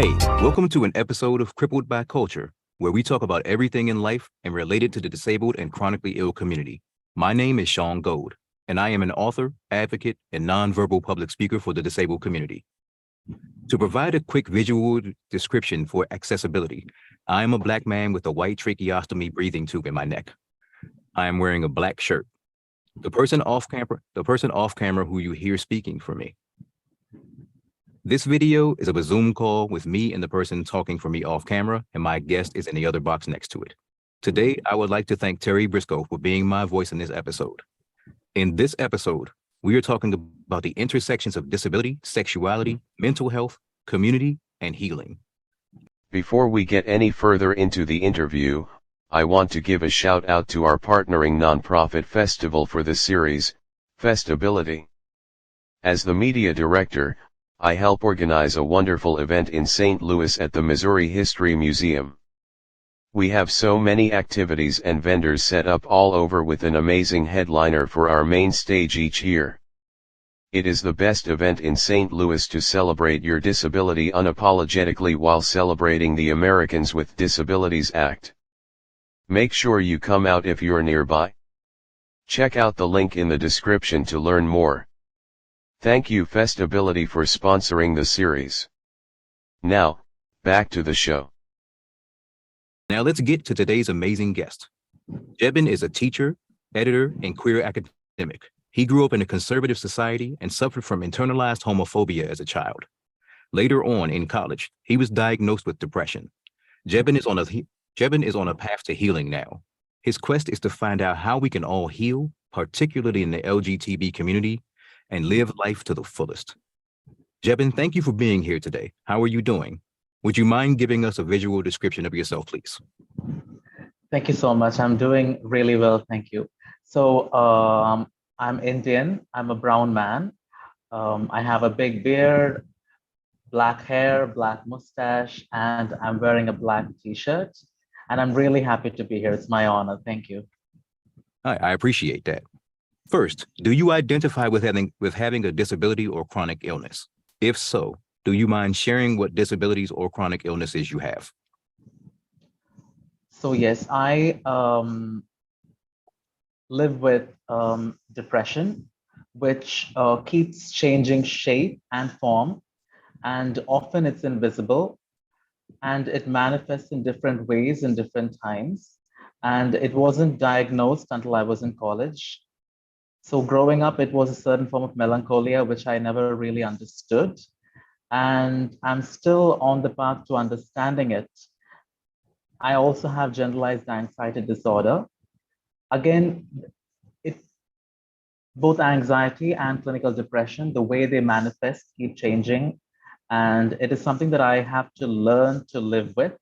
Hey, welcome to an episode of Crippled by Culture, where we talk about everything in life and related to the disabled and chronically ill community. My name is Sean Gold, and I am an author, advocate, and nonverbal public speaker for the disabled community. To provide a quick visual description for accessibility, I am a Black man with a white tracheostomy breathing tube in my neck. I am wearing a black shirt. The person off camera who you hear speaking for me. This video is of a Zoom call with me and the person talking for me off camera, and my guest is in the other box next to it. Today, I would like to thank Terry Briscoe for being my voice in this episode. In this episode, we are talking about the intersections of disability, sexuality, mental health, community, and healing. Before we get any further into the interview, I want to give a shout out to our partnering nonprofit festival for the series, Festability. As the media director, I help organize a wonderful event in St. Louis at the Missouri History Museum. We have so many activities and vendors set up all over with an amazing headliner for our main stage each year. It is the best event in St. Louis to celebrate your disability unapologetically while celebrating the Americans with Disabilities Act. Make sure you come out if you're nearby. Check out the link in the description to learn more. Thank you Festability for sponsoring the series. Now, back to the show. Now let's get to today's amazing guest. Jebin is a teacher, editor, and queer academic. He grew up in a conservative society and suffered from internalized homophobia as a child. Later on in college, he was diagnosed with depression. Jebin is on a path to healing now. His quest is to find out how we can all heal, particularly in the LGBT community, and live life to the fullest. Jebin, thank you for being here today. How are you doing? Would you mind giving us a visual description of yourself, please? Thank you so much. I'm doing really well, thank you. So I'm Indian, I'm a brown man. I have a big beard, black hair, black mustache, and I'm wearing a black t-shirt. And I'm really happy to be here. It's my honor, thank you. I appreciate that. First, do you identify with having a disability or chronic illness? If so, do you mind sharing what disabilities or chronic illnesses you have? So yes, I live with depression, which keeps changing shape and form, and often it's invisible, and it manifests in different ways in different times. And it wasn't diagnosed until I was in college. So growing up, it was a certain form of melancholia, which I never really understood. And I'm still on the path to understanding it. I also have generalized anxiety disorder. Again, both anxiety and clinical depression, the way they manifest keep changing. And it is something that I have to learn to live with.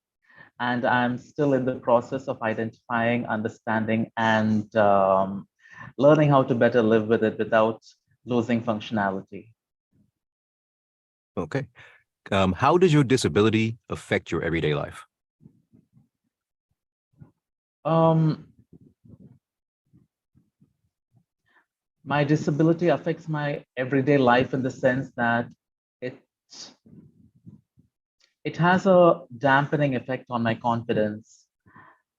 And I'm still in the process of identifying, understanding, and learning how to better live with it without losing functionality. Okay. How does your disability affect your everyday life? My disability affects my everyday life in the sense that it has a dampening effect on my confidence.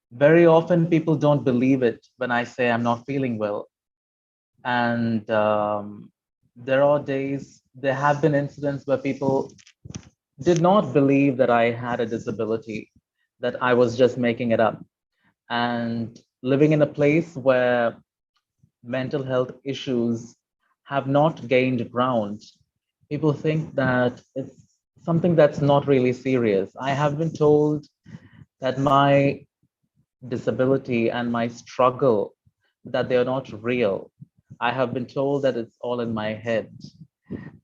Very often people don't believe it when I say I'm not feeling well. And there have been incidents where people did not believe that I had a disability, that I was just making it up. And living in a place where mental health issues have not gained ground, people think that it's something that's not really serious. I have been told that my disability and my struggle, that they're not real. I have been told that it's all in my head.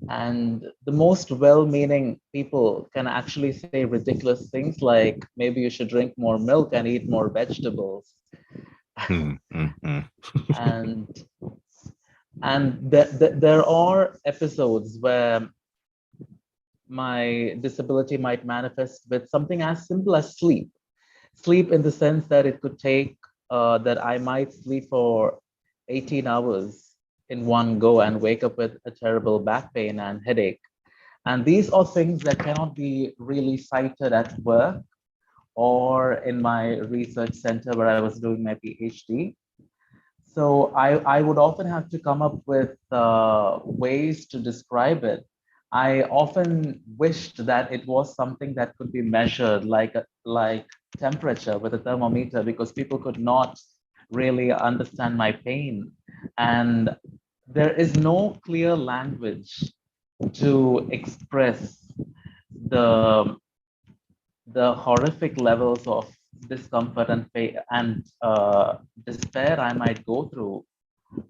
And the most well-meaning people can actually say ridiculous things like, maybe you should drink more milk and eat more vegetables. and there are episodes where my disability might manifest with something as simple as sleep. Sleep in the sense that it could take, that I might sleep for 18 hours in one go and wake up with a terrible back pain and headache. And these are things that cannot be really cited at work or in my research center where I was doing my PhD. So I would often have to come up with ways to describe it. I often wished that it was something that could be measured, like temperature with a thermometer, because people could not really understand my pain. And there is no clear language to express the the horrific levels of discomfort and pain and despair I might go through.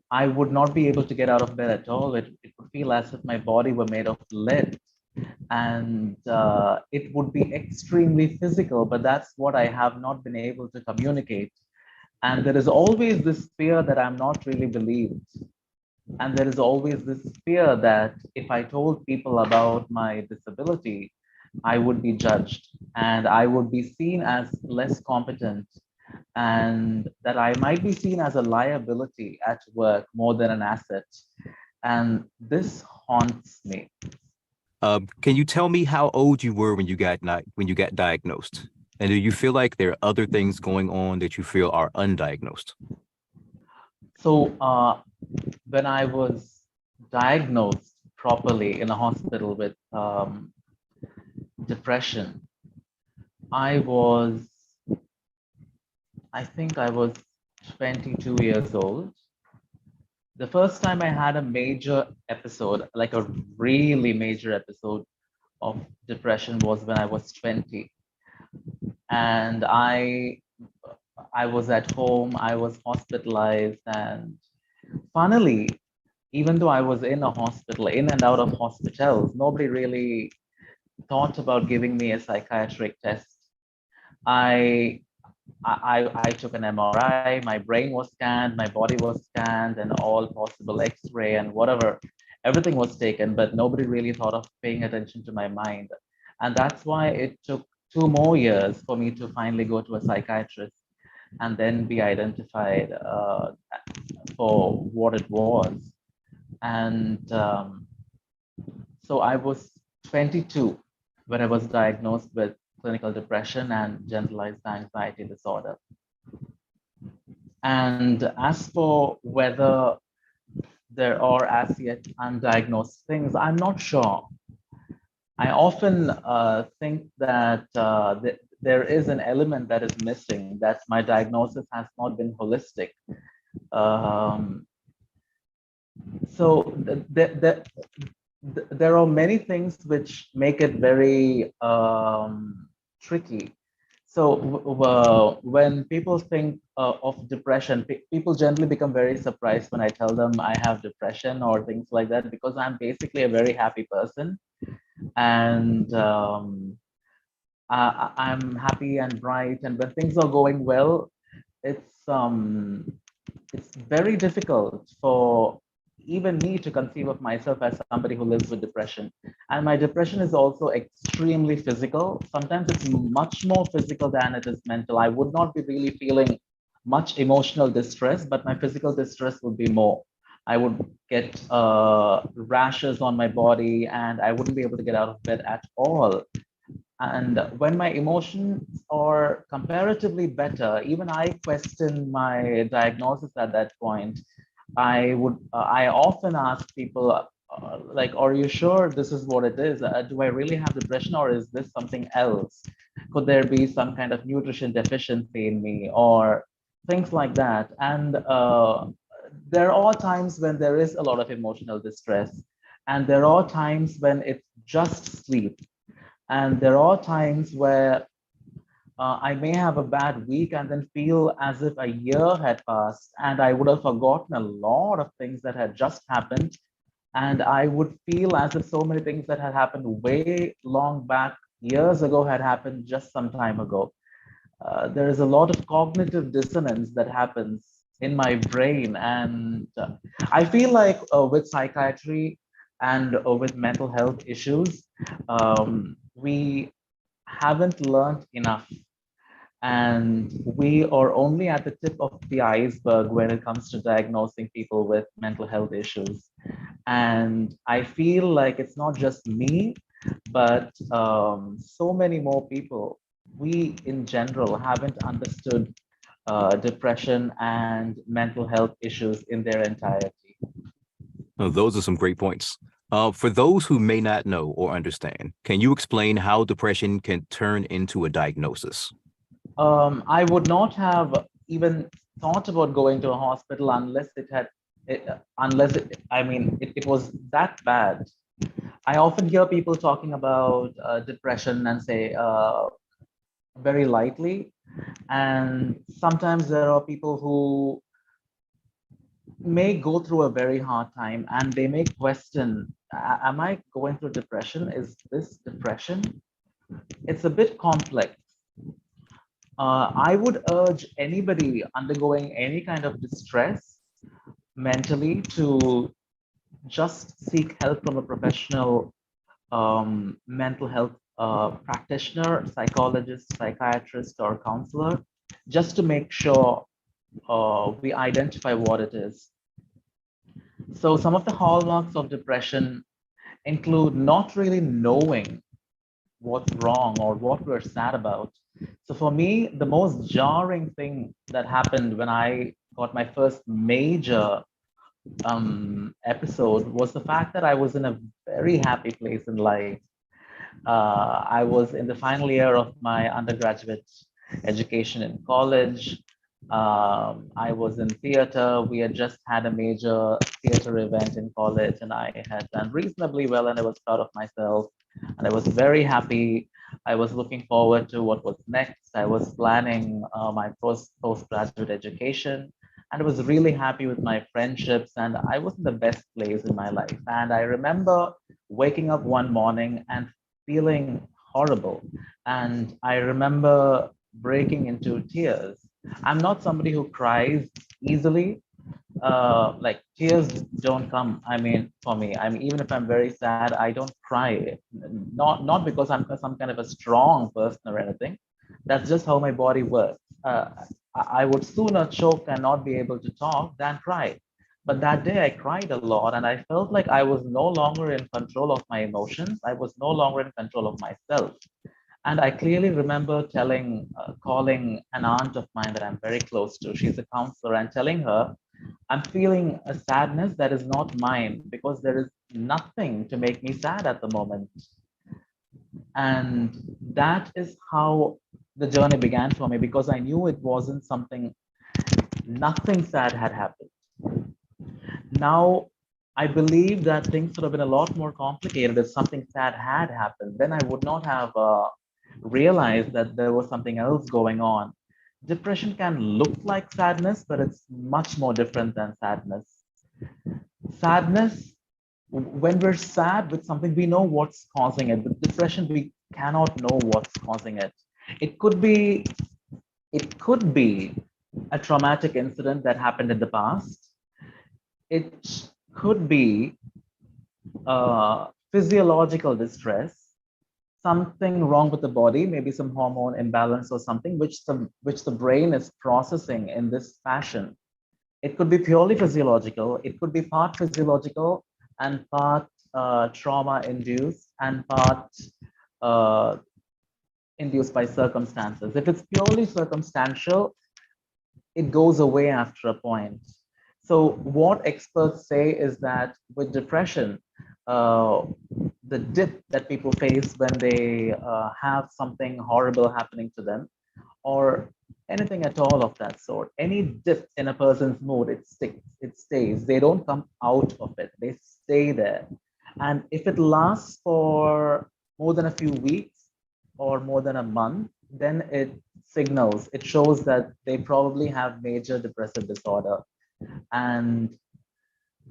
I would not be able to get out of bed at all. It would feel as if my body were made of lead, and it would be extremely physical. But that's what I have not been able to communicate. And there is always this fear that I'm not really believed. And there is always this fear that if I told people about my disability, I would be judged and I would be seen as less competent, and that I might be seen as a liability at work more than an asset. And this haunts me. Can you tell me how old you were when when you got diagnosed? And do you feel like there are other things going on that you feel are undiagnosed? So, when I was diagnosed properly in a hospital with depression, I was, I think I was 22 years old. The first time I had a major episode, like a really major episode of depression, was when I was 20. And I was at home, I was hospitalized, and funnily, even though I was in a hospital, in and out of hospitals, nobody really thought about giving me a psychiatric test. I I took an MRI, my brain was scanned, my body was scanned, and all possible X-ray and whatever, everything was taken, but nobody really thought of paying attention to my mind. And that's why it took 2 more years for me to finally go to a psychiatrist and then be identified for what it was. And so I was 22 when I was diagnosed with clinical depression and generalized anxiety disorder. And as for whether there are as yet undiagnosed things, I'm not sure. I often think that there is an element that is missing, that my diagnosis has not been holistic. Um, so there are many things which make it very tricky. So when people think of depression, people generally become very surprised when I tell them I have depression or things like that, because I'm basically a very happy person, and I'm happy and bright. And when things are going well, it's um, it's very difficult for even me to conceive of myself as somebody who lives with depression. And my depression is also extremely physical. Sometimes it's much more physical than it is mental. I would not be really feeling much emotional distress, but my physical distress would be more. I would get rashes on my body and I wouldn't be able to get out of bed at all. And when my emotions are comparatively better, even I question my diagnosis at that point. I often ask people, like, are you sure this is what it is? Do I really have depression, or is this something else? Could there be some kind of nutrition deficiency in me, or things like that? And there are times when there is a lot of emotional distress, and there are times when it's just sleep, and there are times where I may have a bad week and then feel as if a year had passed and I would have forgotten a lot of things that had just happened. And I would feel as if so many things that had happened way long back years ago had happened just some time ago. There is a lot of cognitive dissonance that happens in my brain. And I feel like with psychiatry and with mental health issues, we haven't learned enough. And we are only at the tip of the iceberg when it comes to diagnosing people with mental health issues. And I feel like it's not just me, but so many more people. We in general haven't understood depression and mental health issues in their entirety. Those are some great points. For those who may not know or understand, can you explain how depression can turn into a diagnosis? I would not have even thought about going to a hospital unless it was that bad. I often hear people talking about depression and say very lightly. And sometimes there are people who may go through a very hard time and they may question, am I going through depression? Is this depression? It's a bit complex. I would urge anybody undergoing any kind of distress mentally to just seek help from a professional mental health practitioner, psychologist, psychiatrist, or counselor, just to make sure we identify what it is. So, some of the hallmarks of depression include not really knowing what's wrong or what we're sad about. So for me, the most jarring thing that happened when I got my first major episode was the fact that I was in a very happy place in life. I was in the final year of my undergraduate education in college. I was in theater. We had just had a major theater event in college, and I had done reasonably well, and I was proud of myself. And I was very happy. I was looking forward to what was next. I was planning my postgraduate education, and I was really happy with my friendships, and I was in the best place in my life. And I remember waking up one morning and feeling horrible. And I remember breaking into tears. I'm not somebody who cries easily. Like tears don't come. I mean, for me, I mean, even if I'm very sad, I don't cry. Not because I'm some kind of a strong person or anything. That's just how my body works. I would sooner choke and not be able to talk than cry. But that day I cried a lot and I felt like I was no longer in control of my emotions. I was no longer in control of myself. And I clearly remember calling an aunt of mine that I'm very close to. She's a counselor, and telling her, I'm feeling a sadness that is not mine because there is nothing to make me sad at the moment. And that is how the journey began for me, because I knew it wasn't something, nothing sad had happened. Now, I believe that things would have been a lot more complicated if something sad had happened. Then I would not have realized that there was something else going on. Depression can look like sadness, but it's much more different than sadness. Sadness, when we're sad with something, we know what's causing it. With depression, we cannot know what's causing it. It could be, it could be a traumatic incident that happened in the past. It could be physiological distress, something wrong with the body, maybe some hormone imbalance or something which the brain is processing in this fashion. It could be purely physiological. It could be part physiological and part trauma induced and part uh, induced by circumstances. If it's purely circumstantial, it goes away after a point. So what experts say is that with depression, uh, the dip that people face when they have something horrible happening to them, or anything at all of that sort, any dip in a person's mood, it sticks, it stays. They don't come out of it, they stay there. And if it lasts for more than a few weeks or more than a month, then it signals, it shows that they probably have major depressive disorder. And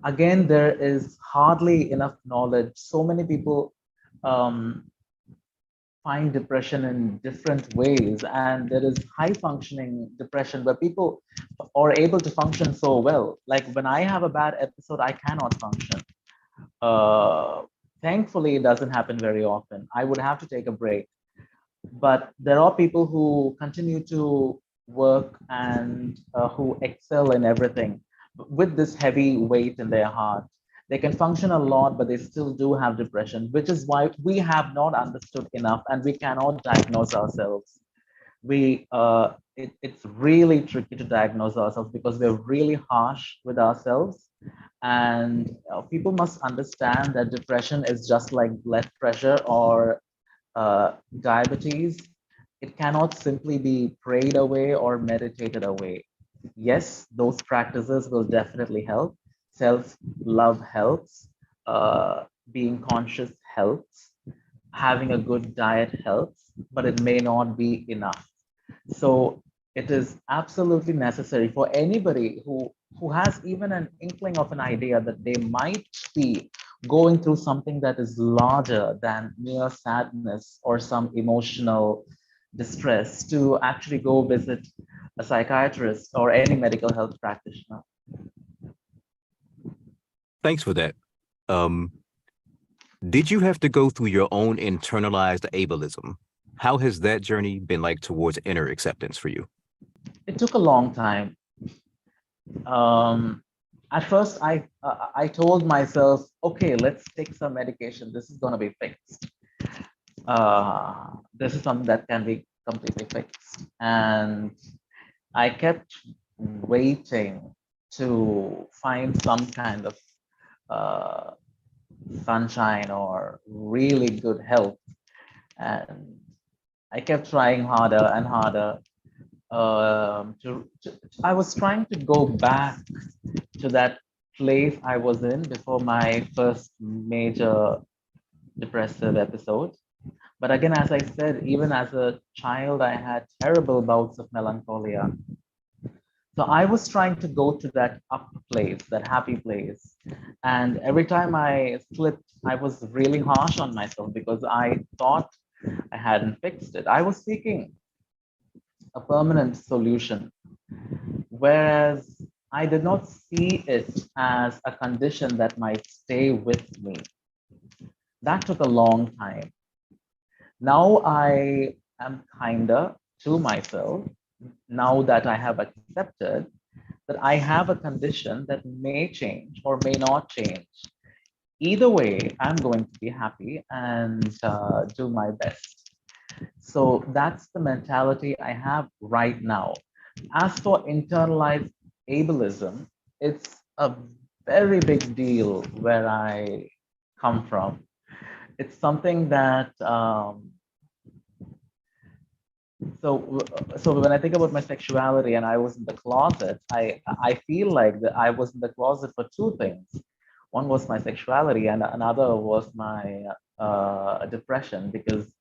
again, there is hardly enough knowledge. So many people um, find depression in different ways, and there is high functioning depression where people are able to function so well. Like when I have a bad episode, I cannot function. uh, Thankfully it doesn't happen very often. I would have to take a break. But there are people who continue to work and who excel in everything with this heavy weight in their heart. They can function a lot, but they still do have depression, which is why we have not understood enough and we cannot diagnose ourselves. It's really tricky to diagnose ourselves because we're really harsh with ourselves. And people must understand that depression is just like blood pressure or diabetes. It cannot simply be prayed away or meditated away. Yes, those practices will definitely help. Self love helps, being conscious helps, having a good diet helps, but it may not be enough. So it is absolutely necessary for anybody who has even an inkling of an idea that they might be going through something that is larger than mere sadness or some emotional distress to actually go visit a psychiatrist or any medical health practitioner. Thanks for that. Um, did you have to go through your own internalized ableism? How has that journey been like towards inner acceptance for you? It took a long time. Um, at first, I told myself, okay, let's take some medication. This is going to be fixed. This is something that can be completely fixed. And I kept waiting to find some kind of uh, sunshine or really good health. And I kept trying harder and harder. I was trying to go back to that place I was in before my first major depressive episode. But again, as I said, even as a child, I had terrible bouts of melancholia. So I was trying to go to that up place, that happy place. And every time I slipped, I was really harsh on myself because I thought I hadn't fixed it. I was seeking a permanent solution, whereas I did not see it as a condition that might stay with me. That took a long time. Now I am kinder to myself now that I have accepted that I have a condition that may change or may not change. Either way, I'm going to be happy and do my best. So that's the mentality I have right now. As for internalized ableism, it's a very big deal where I come from. It's something that so when I think about my sexuality and I was in the closet, I feel like that I was in the closet for two things. One was my sexuality, and another was my depression, because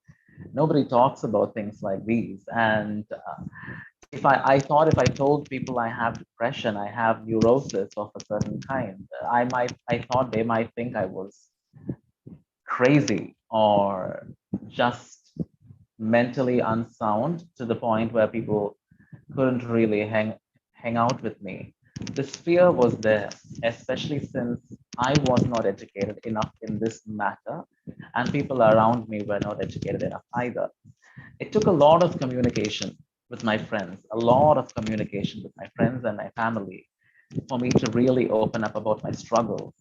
nobody talks about things like these. And if I thought if I told people I have depression, I have neurosis of a certain kind, I thought they might think I was crazy or just mentally unsound to the point where people couldn't really hang out with me. This fear was there, especially since I was not educated enough in this matter, and people around me were not educated enough either. It took a lot of communication with my friends, a lot of communication with my friends and my family for me to really open up about my struggles.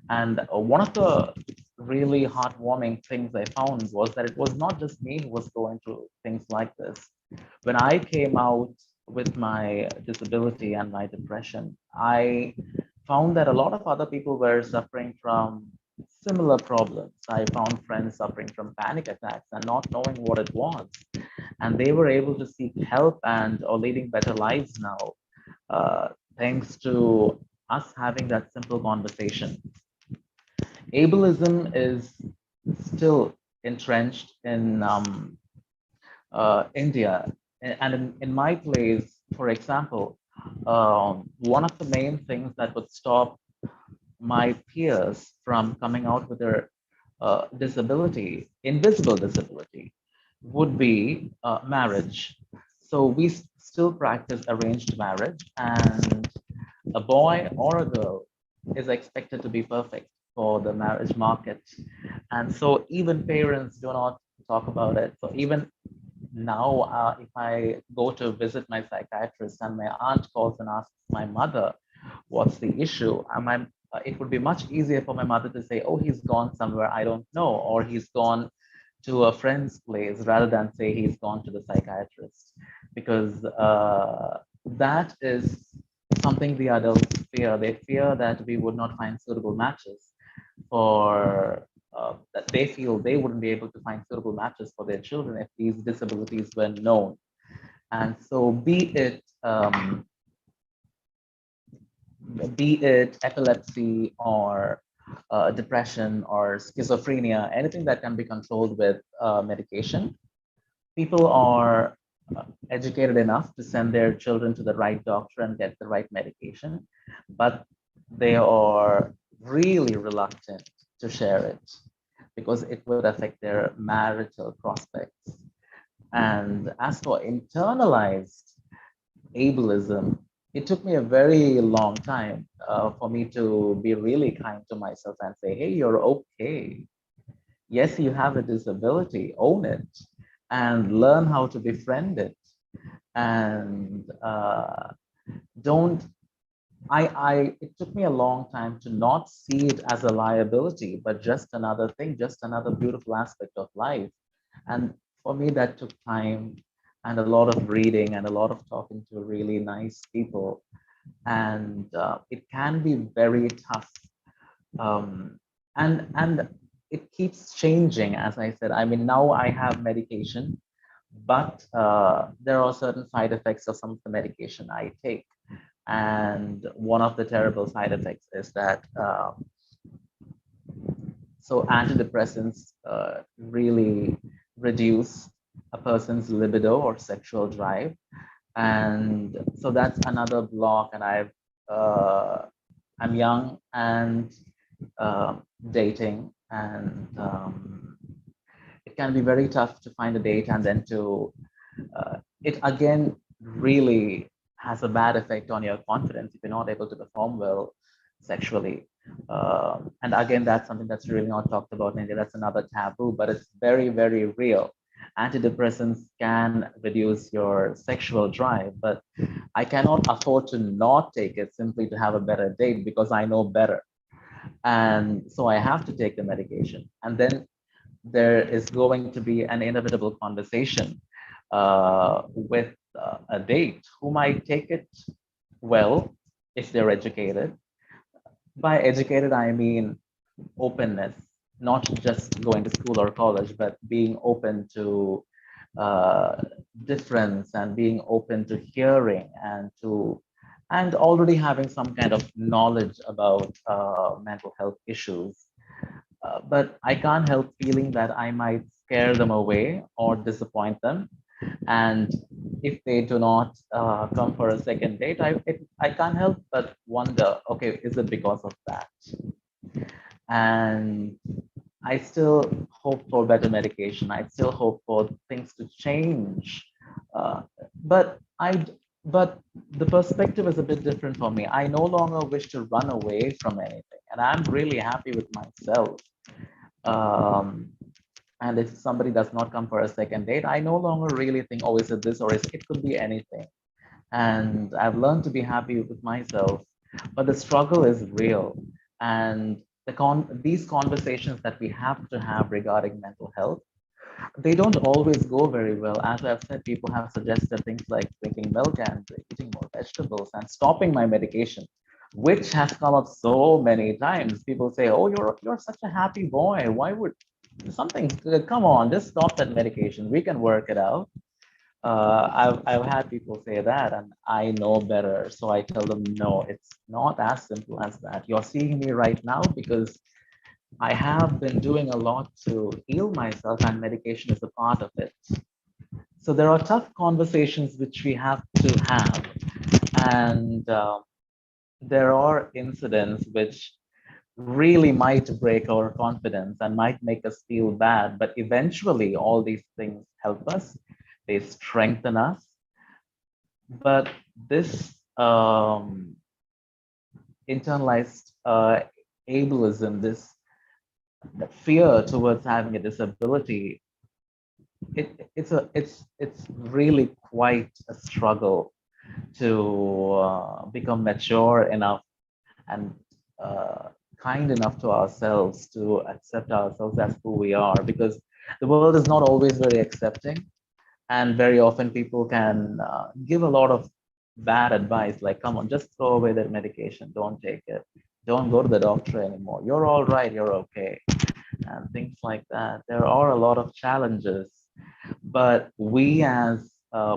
And one of the really heartwarming things I found was that it was not just me who was going through things like this. When I came out with my disability and my depression, I found that a lot of other people were suffering from similar problems. I found friends suffering from panic attacks and not knowing what it was. And they were able to seek help and are leading better lives now, uh, thanks to us having that simple conversation. Ableism is still entrenched in India. And in my place, for example, one of the main things that would stop my peers from coming out with their disability, invisible disability, would be marriage. So we still practice arranged marriage, and a boy or a girl is expected to be perfect for the marriage market. And so even parents do not talk about it. So even now, if I go to visit my psychiatrist and my aunt calls and asks my mother, what's the issue? It would be much easier for my mother to say, oh, he's gone somewhere I don't know, or he's gone to a friend's place, rather than say he's gone to the psychiatrist, because that is something the adults fear. They fear that we would not find suitable matches for that they feel they wouldn't be able to find suitable matches for their children if these disabilities were known. And so, be it epilepsy or depression or schizophrenia, anything that can be controlled with medication, people are educated enough to send their children to the right doctor and get the right medication, but they are really reluctant to share it because it would affect their marital prospects. And as for internalized ableism, it took me a very long time for me to be really kind to myself and say, hey, you're okay. Yes, you have a disability, own it and learn how to befriend it. And don't, it took me a long time to not see it as a liability, but just another thing, just another beautiful aspect of life. And for me, that took time and a lot of reading and a lot of talking to really nice people. And it can be very tough. And it keeps changing, as I said. I mean, now I have medication, but there are certain side effects of some of the medication I take. And one of the terrible side effects is that so antidepressants really reduce a person's libido or sexual drive. And so that's another block. And I'm young and dating, and it can be very tough to find a date, and then to it again really has a bad effect on your confidence if you're not able to perform well sexually. And again, that's something that's really not talked about in India. That's another taboo, but it's very, very real. Antidepressants can reduce your sexual drive, but I cannot afford to not take it simply to have a better date because I know better. And so I have to take the medication. And then there is going to be an inevitable conversation with a date who might take it well if they're educated. By educated, I mean openness, not just going to school or college, but being open to uh, difference and being open to hearing and already having some kind of knowledge about mental health issues. But I can't help feeling that I might scare them away or disappoint them. And if they do not come for a second date, I can't help but wonder, okay, is it because of that? And I still hope for better medication. I still hope for things to change. Uh, but I, but the perspective is a bit different for me. I no longer wish to run away from anything, and I'm really happy with myself. Um, and if somebody does not come for a second date, I no longer really think, oh, is it this or is it could be anything. And I've learned to be happy with myself. But the struggle is real. And these conversations that we have to have regarding mental health, they don't always go very well. As I've said, people have suggested things like drinking milk and eating more vegetables and stopping my medication, which has come up so many times. People say, "Oh, you're such a happy boy. Why would something? Come on, just stop that medication. We can work it out." I've had people say that, and I know better. So I tell them, no, it's not as simple as that. You're seeing me right now because I have been doing a lot to heal myself, and medication is a part of it. So there are tough conversations which we have to have, and there are incidents which really might break our confidence and might make us feel bad. But eventually, all these things help us, they strengthen us. But this internalized ableism, this fear towards having a disability, it's really quite a struggle to become mature enough and uh, kind enough to ourselves to accept ourselves as who we are, because the world is not always very accepting, and very often people can give a lot of bad advice, like, come on, just throw away that medication, don't take it, don't go to the doctor anymore, you're all right, you're okay, and things like that. There are a lot of challenges, but we as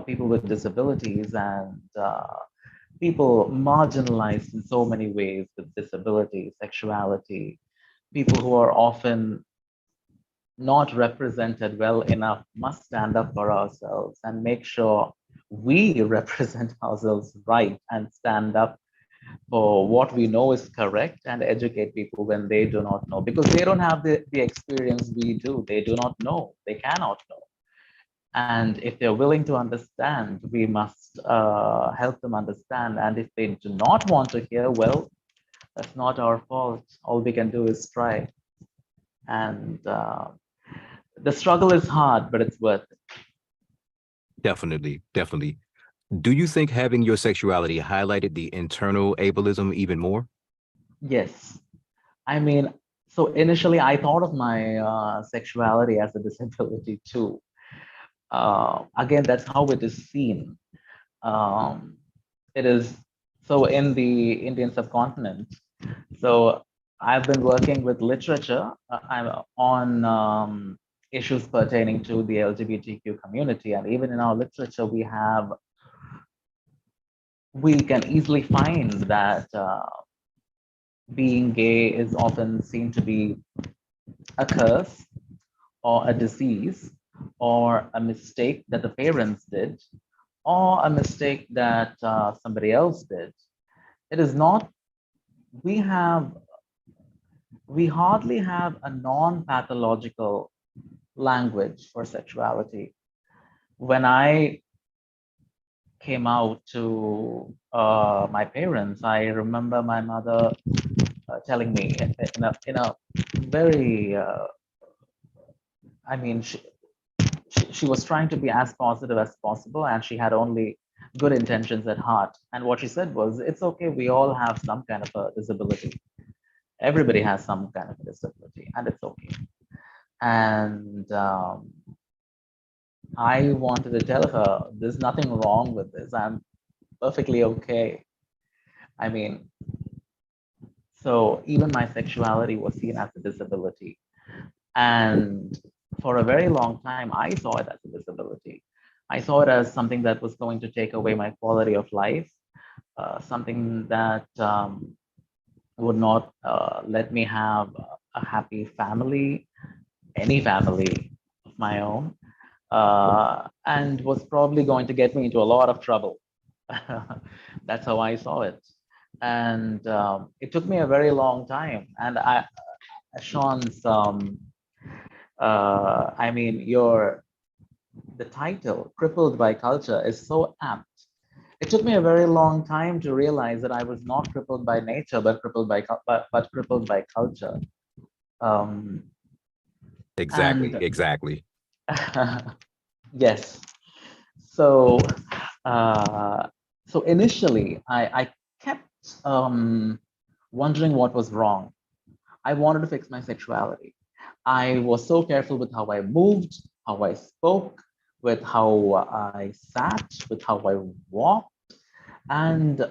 people with disabilities and people marginalized in so many ways with disability, sexuality, people who are often not represented well enough must stand up for ourselves and make sure we represent ourselves right and stand up for what we know is correct and educate people when they do not know, because they don't have the experience we do. They do not know, they cannot know. And if they're willing to understand, we must help them understand. And if they do not want to hear, well, that's not our fault. All we can do is try. And the struggle is hard, but it's worth it. Definitely, definitely. Do you think having your sexuality highlighted the internal ableism even more? Yes. I mean, so initially I thought of my sexuality as a disability too. Again, that's how it is seen. Um, it is so in the Indian subcontinent. So I've been working with literature. I'm on issues pertaining to the LGBTQ community, and even in our literature, we can easily find that being gay is often seen to be a curse or a disease or a mistake that the parents did or a mistake that somebody else did. It is not, we have, we hardly have a non-pathological language for sexuality. When I came out to my parents, I remember my mother telling me in a very, I mean, she was trying to be as positive as possible, and she had only good intentions at heart. And what she said was, it's okay, we all have some kind of a disability. Everybody has some kind of a disability, and it's okay. And I wanted to tell her, there's nothing wrong with this. I'm perfectly okay. I mean, so even my sexuality was seen as a disability. And for a very long time, I saw it as a disability. I saw it as something that was going to take away my quality of life, something that would not let me have a happy family, any family of my own, and was probably going to get me into a lot of trouble. That's how I saw it. And it took me a very long time. And Sean's, I mean, the title, Crippled by Culture, is so apt. It took me a very long time to realize that I was not crippled by nature, but but crippled by culture. Um, Exactly, and exactly. yes, so uh, so initially I kept wondering what was wrong. I wanted to fix my sexuality. I was so careful with how I moved, how I spoke, with how I sat, with how I walked. And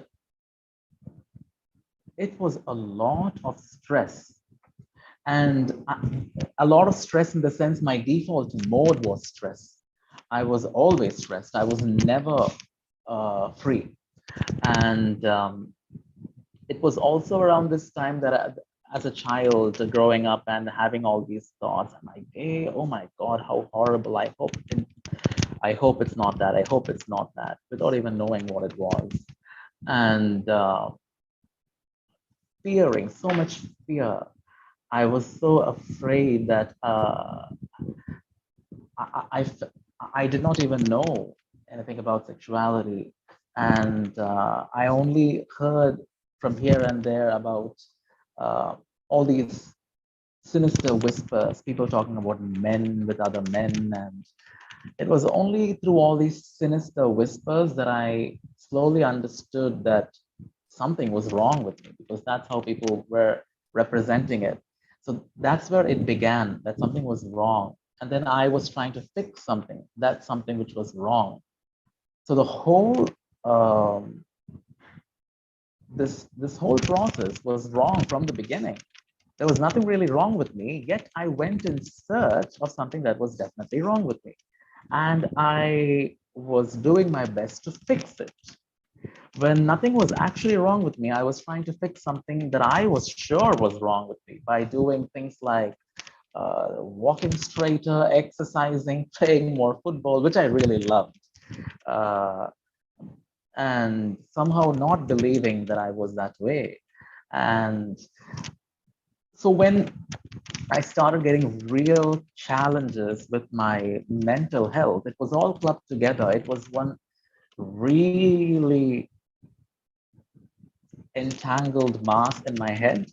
it was a lot of stress. And a lot of stress in the sense my default mode was stress. I was always stressed. I was never free. And it was also around this time that as a child growing up and having all these thoughts, I'm like, hey, oh my God, how horrible. I hope it's not that. I hope it's not that, without even knowing what it was. And fearing, so much fear. I was so afraid that I, I did not even know anything about sexuality. And I only heard from here and there about all these sinister whispers, people talking about men with other men and It was only through all these sinister whispers that I slowly understood that something was wrong with me, because that's how people were representing it. So that's where it began, that something was wrong. And then I was trying to fix something, that's something which was wrong. So the whole this whole process was wrong from the beginning. There was nothing really wrong with me, yet I went in search of something that was definitely wrong with me. And I was doing my best to fix it. When nothing was actually wrong with me, I was trying to fix something that I was sure was wrong with me by doing things like walking straighter, exercising, playing more football, which I really loved. Uh, and somehow not believing that I was that way. And so when I started getting real challenges with my mental health, it was all clubbed together. It was one really entangled mass in my head.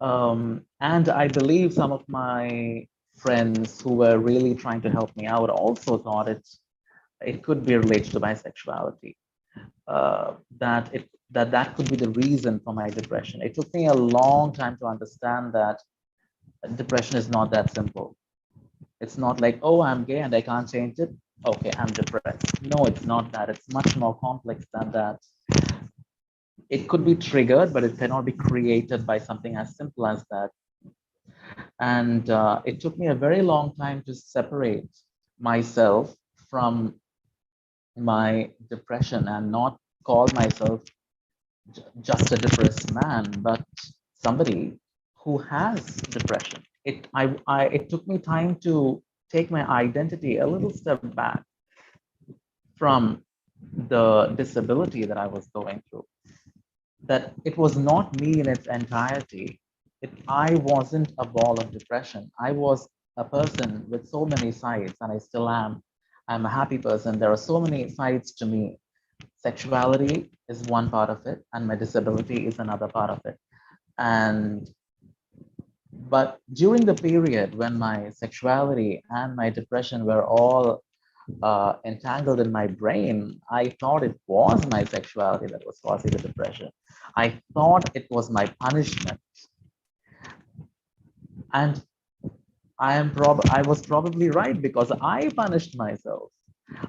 And I believe some of my friends who were really trying to help me out also thought it could be related to my sexuality. That could be the reason for my depression. It took me a long time to understand that depression is not that simple. It's not like, oh, I'm gay and I can't change it. Okay, I'm depressed. No, it's not that. It's much more complex than that. It could be triggered, but it cannot be created by something as simple as that. And it took me a very long time to separate myself from my depression and not call myself just a depressed man, but somebody who has depression. It took me time to take my identity a little step back from the disability that I was going through. That it was not me in its entirety. I wasn't a ball of depression. I was a person with so many sides, and I still am. I'm a happy person. There are so many sides to me. Sexuality is one part of it, and my disability is another part of it. And but during the period when my sexuality and my depression were all entangled in my brain, I thought it was my sexuality that was causing the depression. I thought it was my punishment. And I was probably right, because I punished myself.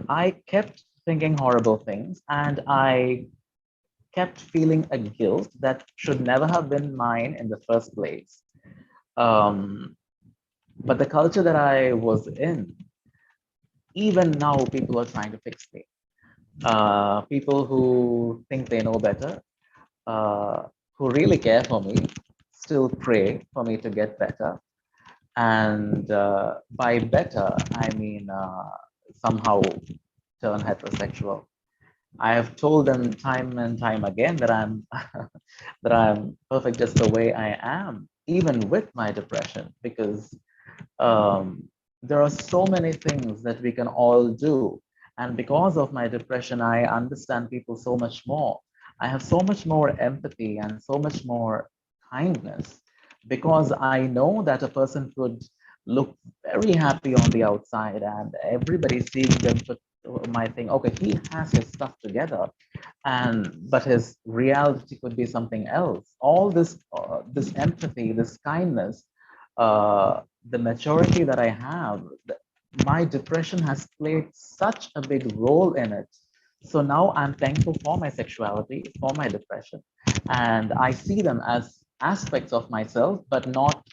I kept thinking horrible things, and I kept feeling a guilt that should never have been mine in the first place. But the culture that I was in, even now, people are trying to fix me. People who think they know better, who really care for me, still pray for me to get better. And by better, I mean somehow turn heterosexual. I have told them time and time again that I'm that I'm perfect just the way I am, even with my depression, because there are so many things that we can all do. And because of my depression, I understand people so much more. I have so much more empathy and so much more kindness, because I know that a person could look very happy on the outside and everybody seeing them might think, okay, he has his stuff together, and but his reality could be something else. All this empathy, this kindness, the maturity that I have, my depression has played such a big role in it. So now I'm thankful for my sexuality, for my depression, and I see them as aspects of myself, but not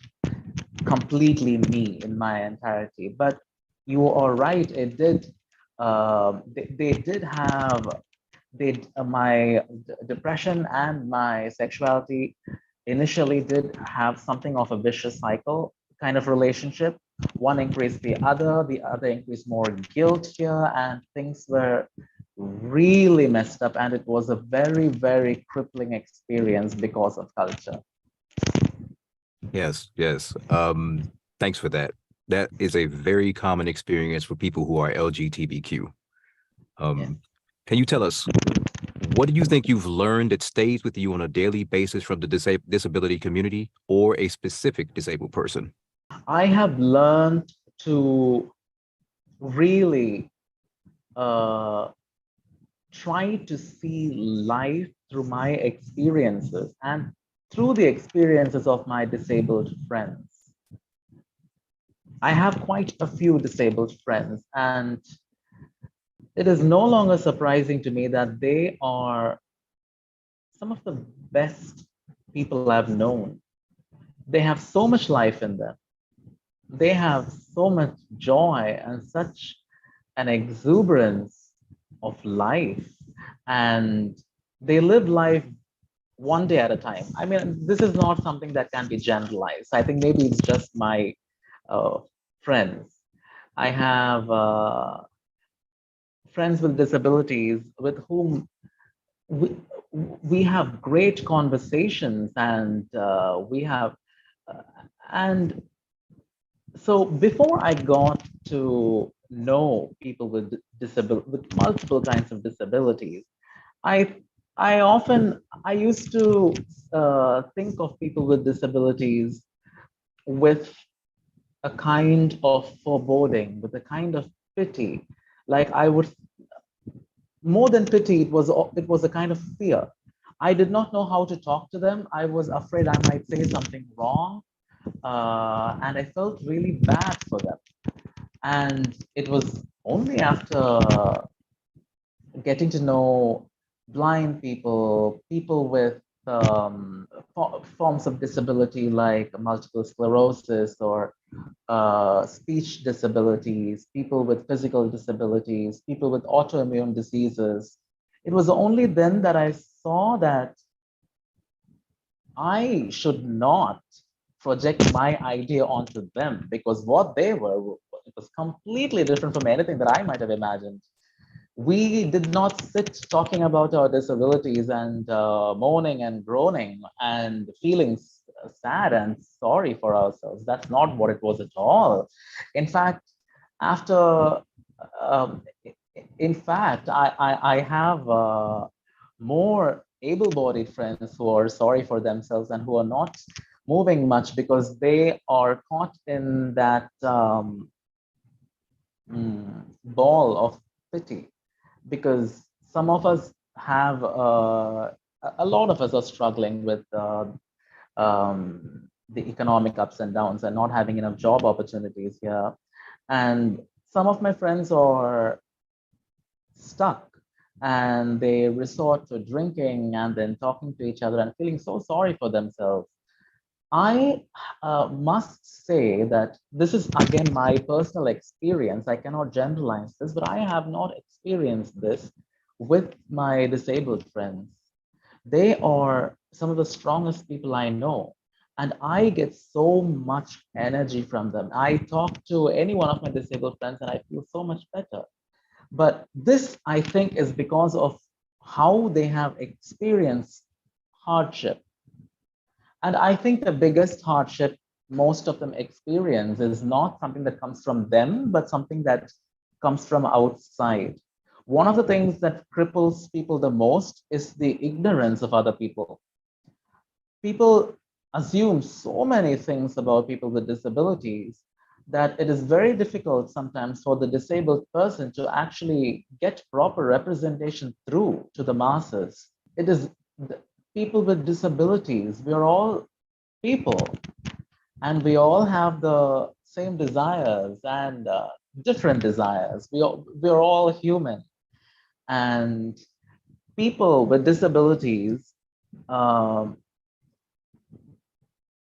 completely me in my entirety. But you are right, it did. They did have my depression and my sexuality initially did have something of a vicious cycle kind of relationship. One increased the other increased more guilt here, and things were really messed up. And it was a very, very crippling experience because of culture. Yes, yes. Thanks for that. That is a very common experience for people who are LGBTQ. Yeah. Can you tell us, what do you think you've learned that stays with you on a daily basis from the disability community or a specific disabled person? I have learned to really uh, try to see life through my experiences and through the experiences of my disabled friends. I have quite a few disabled friends, and it is no longer surprising to me that they are some of the best people I've known. They have so much life in them. They have so much joy and such an exuberance of life. And they live life one day at a time. I mean, this is not something that can be generalized. I think maybe it's just my uh, friends. I have friends with disabilities with whom we, we have great conversations, and we have uh, and so before I got to know people with with multiple kinds of disabilities, I I used to think of people with disabilities with a kind of foreboding, with a kind of pity. Like I would, more than pity, it was a kind of fear. I did not know how to talk to them. I was afraid I might say something wrong, and I felt really bad for them. And it was only after getting to know blind people, people with forms of disability like multiple sclerosis or speech disabilities, people with physical disabilities, people with autoimmune diseases. It was only then that I saw that I should not project my idea onto them, because what they were, it was completely different from anything that I might have imagined. We did not sit talking about our disabilities and moaning and groaning and feeling sad and sorry for ourselves. That's not what it was at all. In fact, after, um, in fact, I have more able-bodied friends who are sorry for themselves and who are not moving much because they are caught in that ball of pity, because some of us have a lot of us are struggling with the economic ups and downs and not having enough job opportunities here, and some of my friends are stuck and they resort to drinking and then talking to each other and feeling so sorry for themselves. I must say that this is again my personal experience. I cannot generalize this, but I have not experienced this with my disabled friends. They are some of the strongest people I know, and I get so much energy from them. I talk to any one of my disabled friends and I feel so much better. But this, I think, is because of how they have experienced hardship. And I think the biggest hardship most of them experience is not something that comes from them, but something that comes from outside. One of the things that cripples people the most is the ignorance of other people. People assume so many things about people with disabilities that it is very difficult sometimes for the disabled person to actually get proper representation through to the masses. It is people with disabilities. We are all people, and we all have the same desires and different desires. We're all human, and people with disabilities um,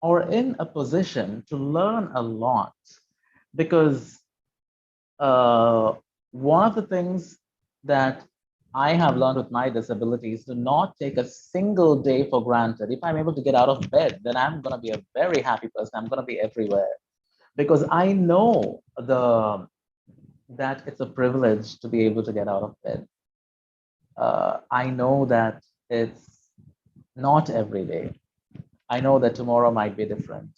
are in a position to learn a lot, because one of the things that I have learned with my disability is to not take a single day for granted. If I'm able to get out of bed, then I'm going to be a very happy person. I'm going to be everywhere, because I know that it's a privilege to be able to get out of bed. I know that it's not every day. I know that tomorrow might be different.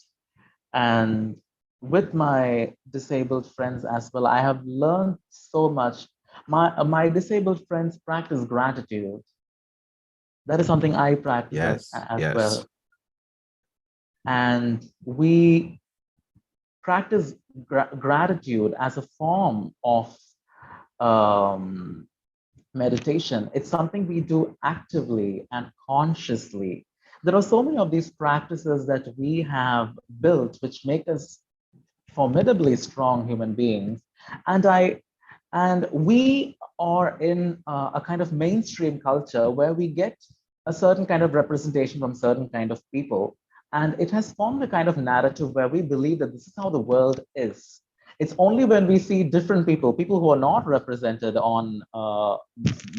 And with my disabled friends as well, I have learned so much. My disabled friends practice gratitude. That is something I practice Yes, as yes. well. And we practice gratitude as a form of um, meditation. It's something we do actively and consciously. There are so many of these practices that we have built which make us formidably strong human beings. And we are in a kind of mainstream culture where we get a certain kind of representation from certain kind of people, and it has formed a kind of narrative where we believe that this is how the world is. It's only when we see different people who are not represented on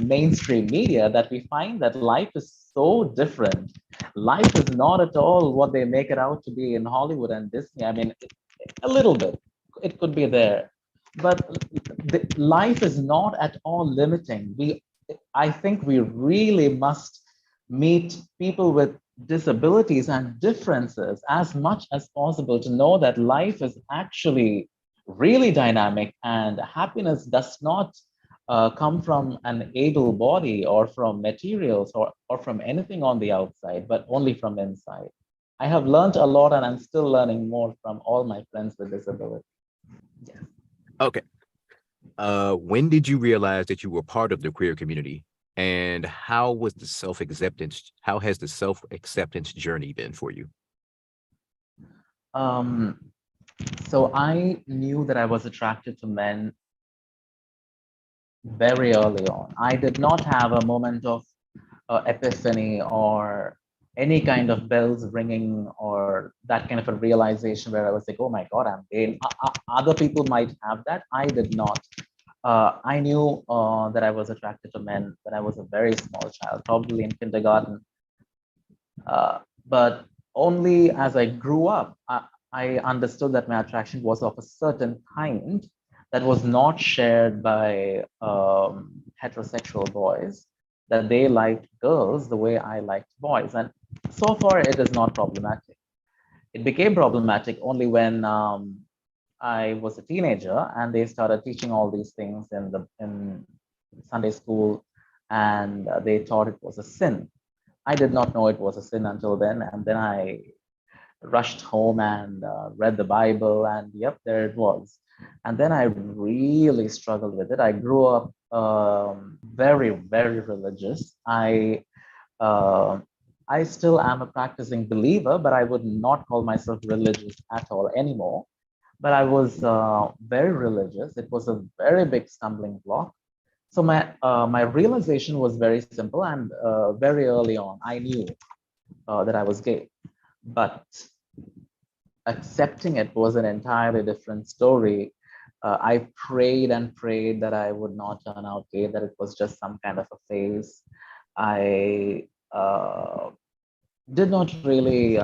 mainstream media, that we find that life is so different. Life is not at all what they make it out to be in Hollywood and Disney. I mean, a little bit, it could be there, but life is not at all limiting. I think we really must meet people with disabilities and differences as much as possible to know that life is actually really dynamic, and happiness does not come from an able body or from materials or from anything on the outside, but only from inside. I have learned a lot, and I'm still learning more from all my friends with disabilities. Yes. Okay. When did you realize that you were part of the queer community? And how was the self-acceptance, how has the self-acceptance journey been for you? Um, so I knew that I was attracted to men very early on. I did not have a moment of epiphany or any kind of bells ringing or that kind of a realization where I was like, oh my God, I'm gay. Other people might have that. I did not. I knew that I was attracted to men when I was a very small child, probably in kindergarten. But only as I grew up, I understood that my attraction was of a certain kind that was not shared by heterosexual boys, that they liked girls the way I liked boys. And so far, it is not problematic. It became problematic only when I was a teenager and they started teaching all these things in Sunday school, and they thought it was a sin. I did not know it was a sin until then, and then I rushed home and read the Bible, and yep, there it was. And then I really struggled with it. I grew up very, very religious. Uh, I still am a practicing believer, but I would not call myself religious at all anymore. But I was very religious. It was a very big stumbling block. So my realization was very simple, and very early on, I knew that I was gay. But accepting it was an entirely different story. I prayed and prayed that I would not turn out gay, that it was just some kind of a phase. I did not really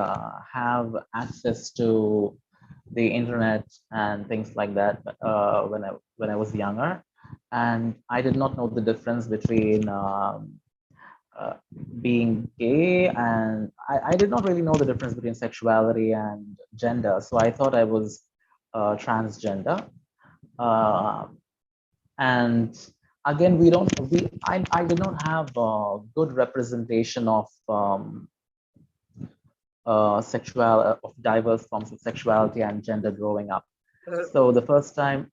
have access to the internet and things like that when I was younger, and I did not know the difference between uh, being gay, and I did not really know the difference between sexuality and gender. So I thought I was transgender. Uh, and again, I did not have a good representation of of diverse forms of sexuality and gender growing up. So the first time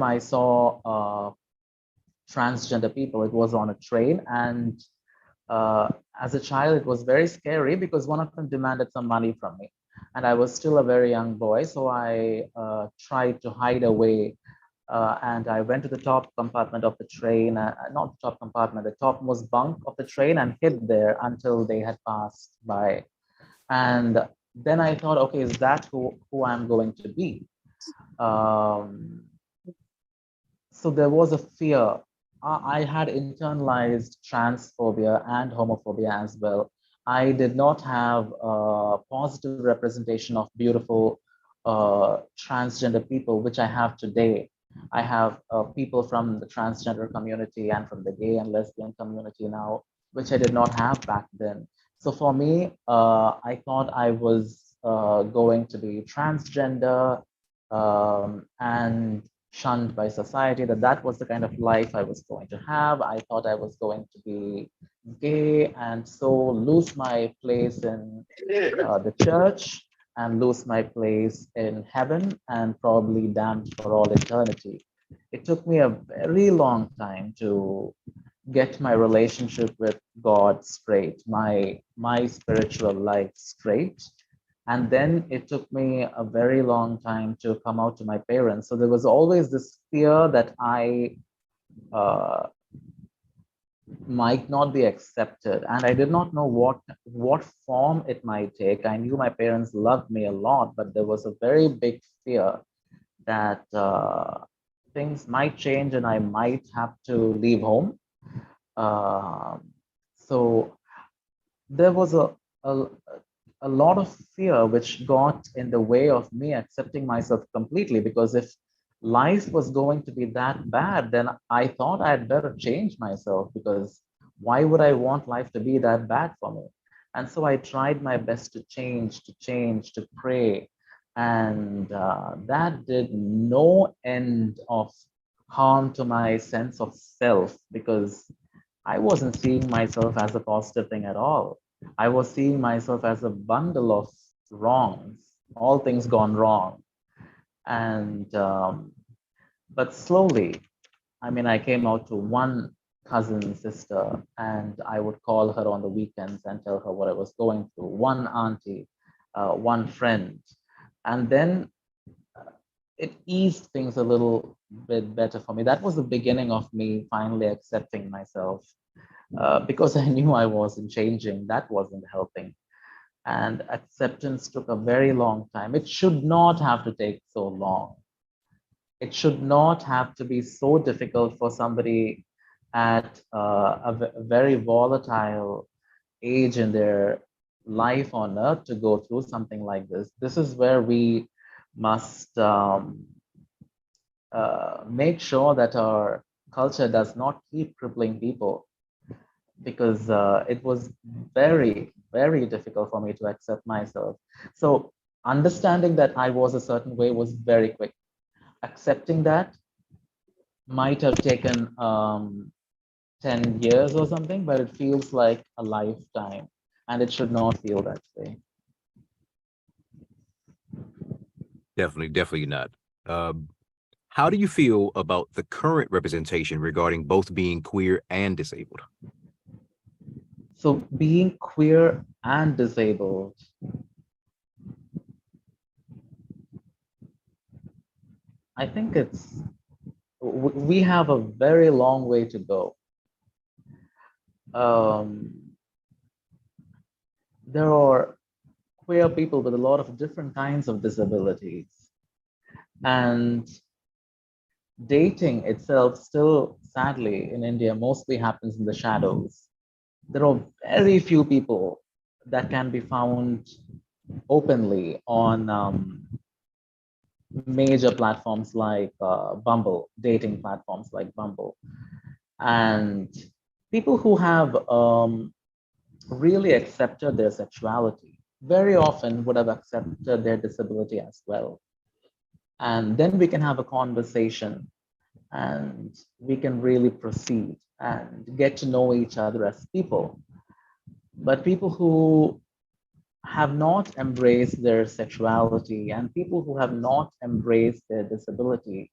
I saw transgender people, it was on a train, and as a child, it was very scary because one of them demanded some money from me, and I was still a very young boy, so I tried to hide away. And I went to the top compartment of the train, not the top compartment, the topmost bunk of the train, and hid there until they had passed by. And then I thought, okay, is that who I'm going to be? Um, so there was a fear. I had internalized transphobia and homophobia as well. I did not have a positive representation of beautiful transgender people, which I have today. I have people from the transgender community and from the gay and lesbian community now, which I did not have back then. So for me, I thought I was going to be transgender, and shunned by society, that was the kind of life I was going to have. I thought I was going to be gay and so lose my place in the church. and lose my place in heaven and probably damned for all eternity. It took me a very long time to get my relationship with God straight, my spiritual life straight. And then it took me a very long time to come out to my parents. So there was always this fear that I uh, might not be accepted, and I did not know what form it might take. I knew my parents loved me a lot, but there was a very big fear that things might change and I might have to leave home. So there was a a lot of fear which got in the way of me accepting myself completely, because if life was going to be that bad, then I thought I'd better change myself, because why would I want life to be that bad for me? And so I tried my best to change, to pray. And that did no end of harm to my sense of self, because I wasn't seeing myself as a positive thing at all. I was seeing myself as a bundle of wrongs, all things gone wrong. And but slowly, I mean, I came out to one cousin sister, and I would call her on the weekends and tell her what I was going through. One auntie, one friend, and then it eased things a little bit better for me. That was the beginning of me finally accepting myself, because I knew I wasn't changing. That wasn't helping. And acceptance took a very long time. It should not have to take so long. It should not have to be so difficult for somebody at a very volatile age in their life on earth to go through something like this. This is where we must make sure that our culture does not keep crippling people, because it was very, very difficult for me to accept myself. So understanding that I was a certain way was very quick. Accepting that might have taken 10 years or something, but it feels like a lifetime, and it should not feel that way. Definitely not. How do you feel about the current representation regarding both being queer and disabled? So being queer and disabled, I think we have a very long way to go. There are queer people with a lot of different kinds of disabilities, and dating itself still, sadly, in India mostly happens in the shadows. There are very few people that can be found openly on major platforms like Bumble, dating platforms like Bumble. And people who have really accepted their sexuality very often would have accepted their disability as well. And then we can have a conversation, and we can really proceed and get to know each other as people. But people who have not embraced their sexuality and people who have not embraced their disability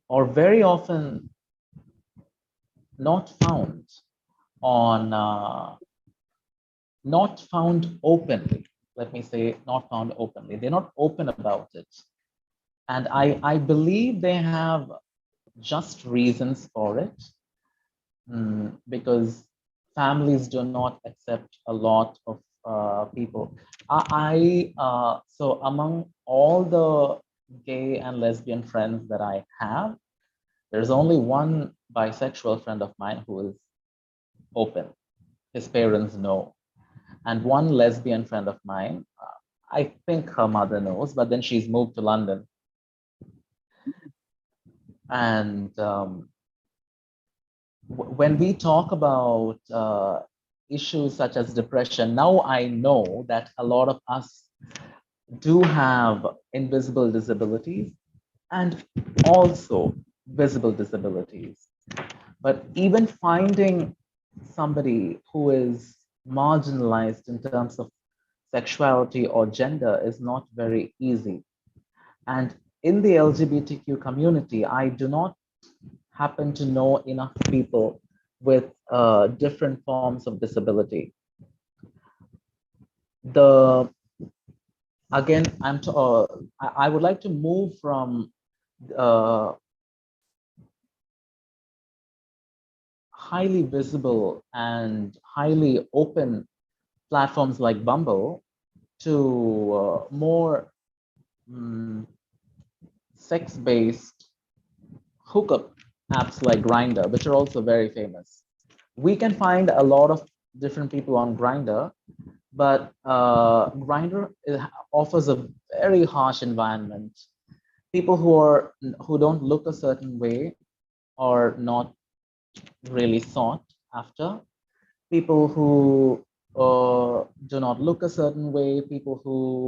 are very often not found on not found openly. Let me say not found openly. They're not open about it. And I believe they have just reasons for it, because families do not accept a lot of people. So among all the gay and lesbian friends that I have, there's only one bisexual friend of mine who is open. His parents know. And one lesbian friend of mine, I think her mother knows, but then she's moved to London. And when we talk about issues such as depression, now I know that a lot of us do have invisible disabilities and also visible disabilities. But even finding somebody who is marginalized in terms of sexuality or gender is not very easy. And in the LGBTQ community, I do not happen to know enough people with different forms of disability. The again, I would like to move from uh, highly visible and highly open platforms like Bumble to more sex-based hookup apps like Grinder, which are also very famous. We can find a lot of different people on Grinder, but Grinder offers a very harsh environment. People who don't look a certain way are not really sought after. People who do not look a certain way, people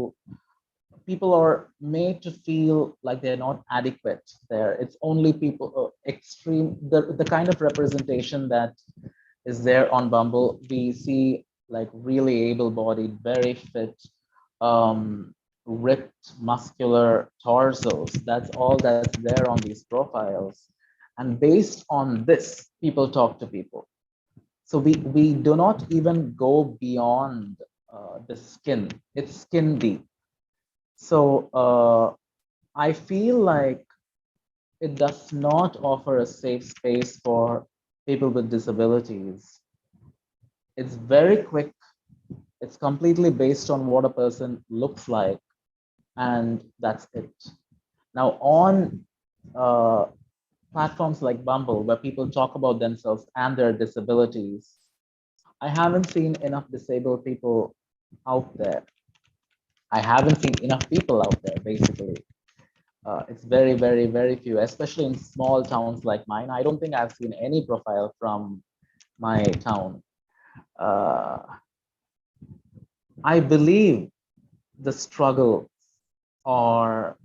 are made to feel like they're not adequate there. It's only people extreme the kind of representation that is there on Bumble. We see like really able-bodied, very fit, ripped, muscular torsos. That's all that's there on these profiles. And based on this, people talk to people. So we do not even go beyond the skin. It's skin deep. So I feel like it does not offer a safe space for people with disabilities. It's very quick. It's completely based on what a person looks like, and that's it. Now, on uh, platforms like Bumble, where people talk about themselves and their disabilities, I haven't seen enough disabled people out there. I haven't seen enough people out there, basically. It's very, very, very few, especially in small towns like mine. I don't think I've seen any profile from my town. Uh, I believe the struggle or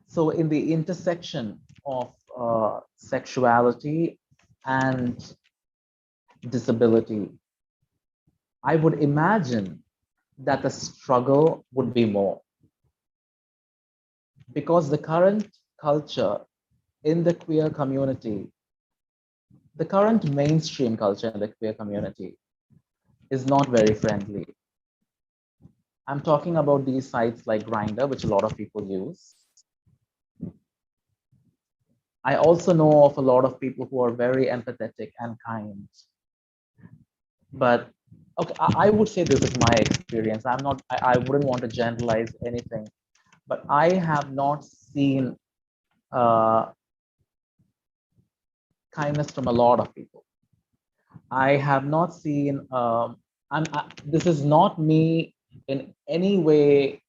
so in the intersection of sexuality and disability, I would imagine that the struggle would be more because the current culture in the queer community, the current mainstream culture in the queer community is not very friendly. I'm talking about these sites like Grindr, which a lot of people use. I also know of a lot of people who are very empathetic and kind. But okay, I would say this is my experience. I wouldn't want to generalize anything, but I have not seen uh, kindness from a lot of people. I have not seen, this is not me in any way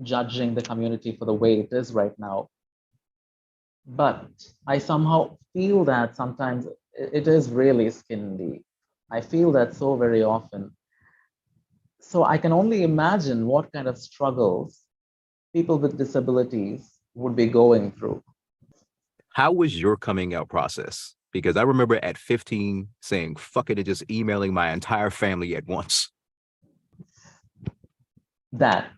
judging the community for the way it is right now. But I somehow feel that sometimes it is really skin deep. I feel that so very often. So I can only imagine what kind of struggles people with disabilities would be going through. How was your coming out process? Because I remember at 15 saying, fuck it, and just emailing my entire family at once. That.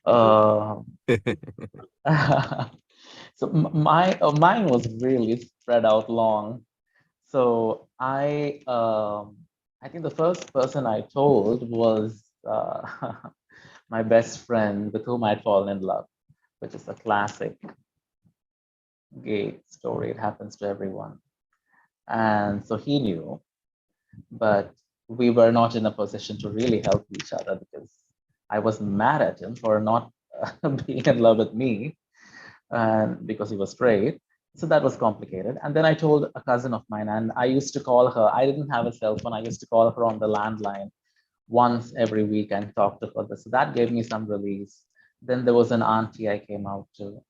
uh, so mine was really spread out long. So I think the first person I told was my best friend with whom I'd fallen in love, which is a classic gay story. It happens to everyone. And so he knew, but we were not in a position to really help each other because I was mad at him for not being in love with me and because he was straight. So that was complicated. And then I told a cousin of mine, and I used to call her. I didn't have a cell phone. I used to call her on the landline once every week and talk to her. So that gave me some release. Then there was an auntie I came out to.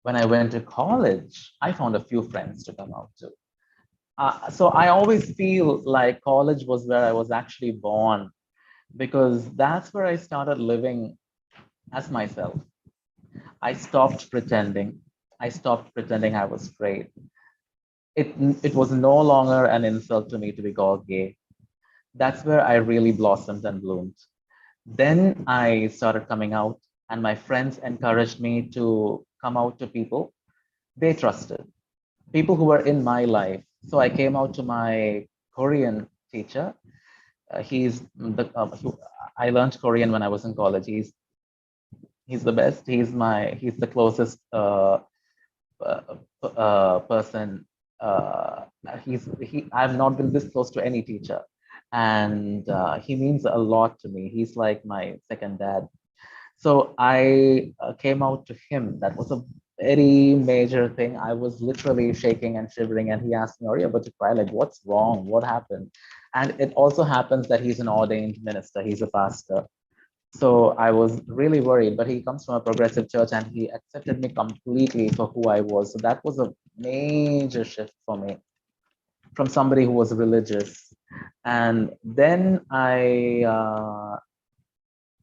When I went to college, I found a few friends to come out to. So I always feel like college was where I was actually born because that's where I started living as myself. I stopped pretending. I stopped pretending I was straight. it was no longer an insult to me to be called gay. That's where I really blossomed and bloomed. Then I started coming out, and my friends encouraged me to come out to people they trusted, people who were in my life. So I came out to my Korean teacher. I learned Korean when I was in college. He's the best. He's the closest person. I've not been this close to any teacher, and he means a lot to me. He's like my second dad. So I came out to him. That was a very major thing. I was literally shaking and shivering, and he asked me, "Are you about to cry? Like, what's wrong? What happened?" And it also happens that he's an ordained minister. He's a pastor. So I was really worried, but he comes from a progressive church and he accepted me completely for who I was. So that was a major shift for me from somebody who was religious. And then I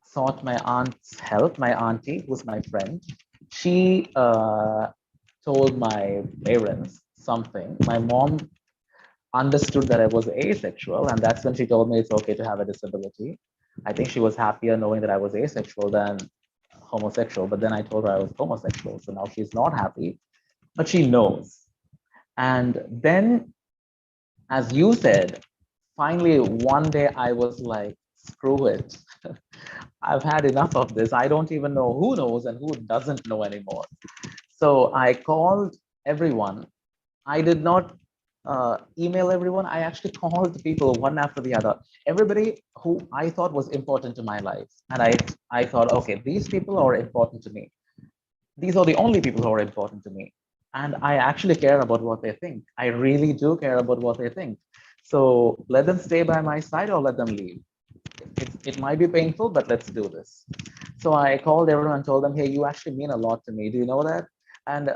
sought my aunt's help, my auntie, who's my friend. She told my parents something. My mom understood that I was asexual, and that's when she told me it's okay to have a disability. I think she was happier knowing that I was asexual than homosexual, but then I told her I was homosexual, so now she's not happy, but she knows. And then, as you said, finally one day I was like, screw it. I've had enough of this. I don't even know who knows and who doesn't know anymore. So I called everyone. I did not email everyone. I actually called people one after the other. Everybody who I thought was important to my life. And I thought, okay, these people are important to me. These are the only people who are important to me. And I actually care about what they think. I really do care about what they think. So let them stay by my side or let them leave. It might be painful, but let's do this. So I called everyone and told them, hey, you actually mean a lot to me. Do you know that? And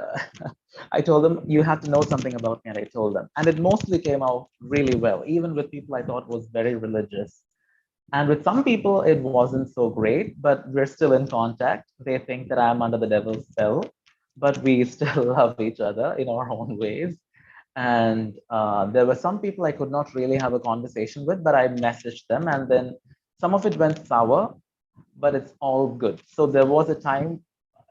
I told them, you have to know something about me. And I told them. And it mostly came out really well, even with people I thought was very religious. And with some people, it wasn't so great, but we're still in contact. They think that I'm under the devil's spell, but we still love each other in our own ways. And there were some people I could not really have a conversation with, but I messaged them, and then some of it went sour, but it's all good. So there was a time,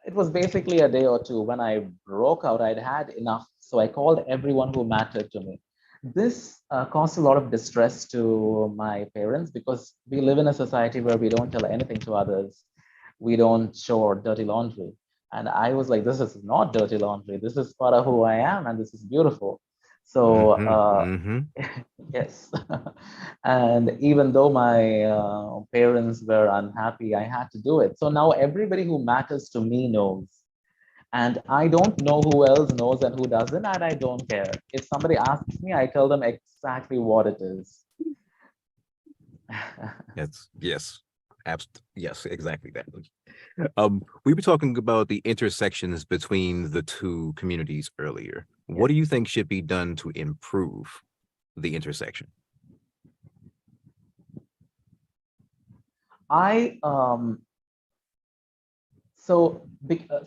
it was basically a day or two when I broke out. I'd had enough. So I called everyone who mattered to me. This caused a lot of distress to my parents because we live in a society where we don't tell anything to others. We don't show our dirty laundry. And I was like, this is not dirty laundry. This is part of who I am, and this is beautiful. So, yes. And even though my parents were unhappy, I had to do it. So now everybody who matters to me knows. And I don't know who else knows and who doesn't, and I don't care. If somebody asks me, I tell them exactly what it is. Yes. Yes, exactly that. We were talking about the intersections between the two communities earlier. What do you think should be done to improve the intersection?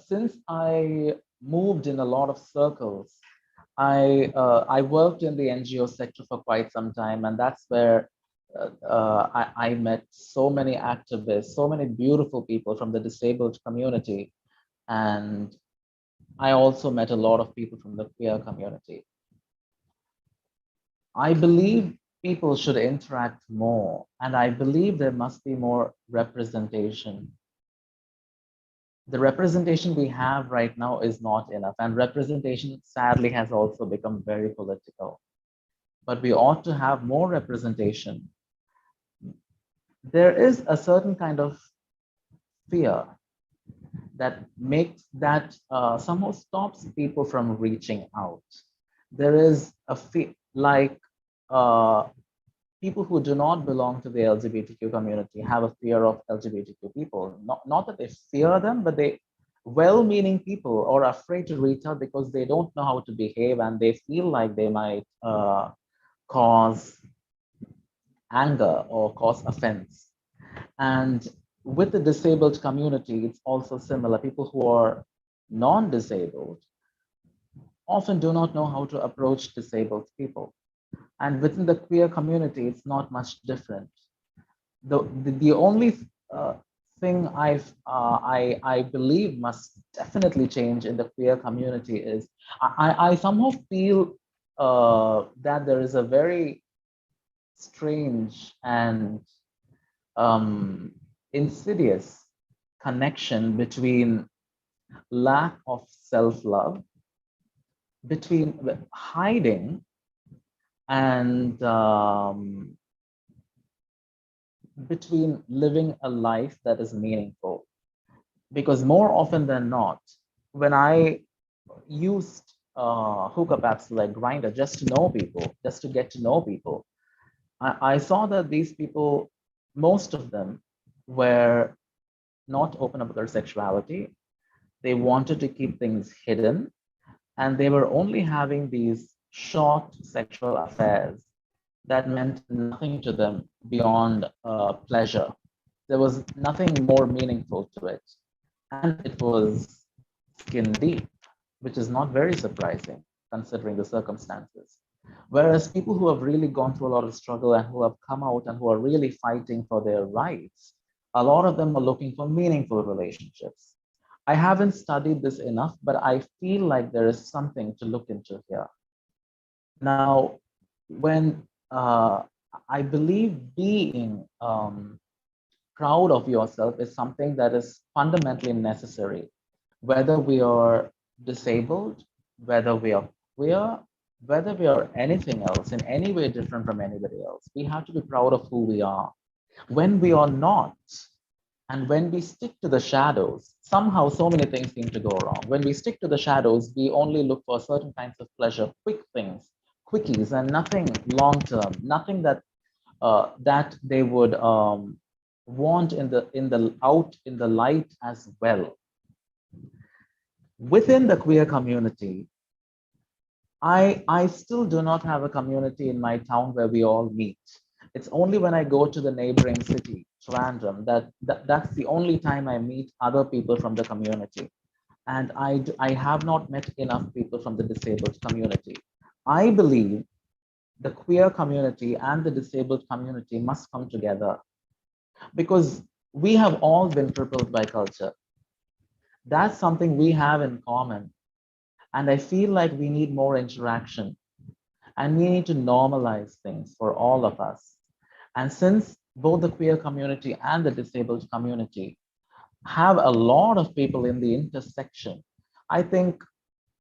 Since I moved in a lot of circles, I worked in the NGO sector for quite some time, and that's where I met so many activists, so many beautiful people from the disabled community, and I also met a lot of people from the queer community. I believe people should interact more, and I believe there must be more representation. The representation we have right now is not enough, and representation sadly has also become very political. But we ought to have more representation. There is a certain kind of fear that somehow stops people from reaching out. There is a fear, like people who do not belong to the LGBTQ community have a fear of LGBTQ people. Not that they fear them, but they well-meaning people are afraid to reach out because they don't know how to behave and they feel like they might cause anger or cause offense. And with the disabled community, it's also similar. People who are non-disabled often do not know how to approach disabled people. And within the queer community, it's not much different. The only thing I believe must definitely change in the queer community is I somehow feel that there is a very strange and um, insidious connection between lack of self-love, between hiding and between living a life that is meaningful. Because more often than not, when I used hookup apps like Grinder just to know people, just to get to know people, I saw that these people, most of them, were not open about their sexuality. They wanted to keep things hidden, and they were only having these short sexual affairs that meant nothing to them beyond pleasure. There was nothing more meaningful to it. And it was skin deep, which is not very surprising considering the circumstances. Whereas people who have really gone through a lot of struggle and who have come out and who are really fighting for their rights, a lot of them are looking for meaningful relationships. I haven't studied this enough, but I feel like there is something to look into here. Now, when I believe being proud of yourself is something that is fundamentally necessary, whether we are disabled, whether we are queer, whether we are anything else in any way different from anybody else. We have to be proud of who we are. When we are not, and when we stick to the shadows, somehow so many things seem to go wrong. When we stick to the shadows, we only look for certain kinds of pleasure, quick things, quickies, and nothing long term, nothing that they would want in the out in the light as well. Within the queer community, I still do not have a community in my town where we all meet. It's only when I go to the neighboring city, Trivandrum, that's the only time I meet other people from the community. And I have not met enough people from the disabled community. I believe the queer community and the disabled community must come together because we have all been crippled by culture. That's something we have in common. And I feel like we need more interaction and we need to normalize things for all of us. And since both the queer community and the disabled community have a lot of people in the intersection, I think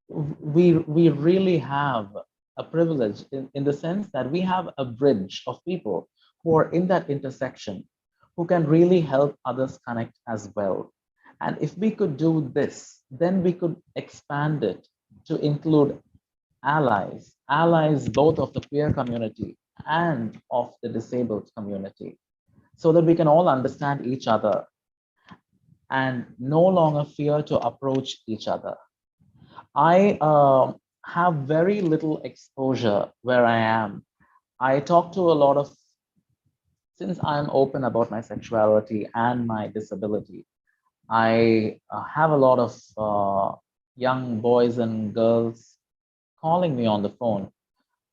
we really have a privilege in the sense that we have a bridge of people who are in that intersection who can really help others connect as well. And if we could do this, then we could expand it to include allies both of the queer community and of the disabled community, so that we can all understand each other and no longer fear to approach each other. I have very little exposure where I am. I talk to a lot of, since I'm open about my sexuality and my disability, I have a lot of young boys and girls calling me on the phone.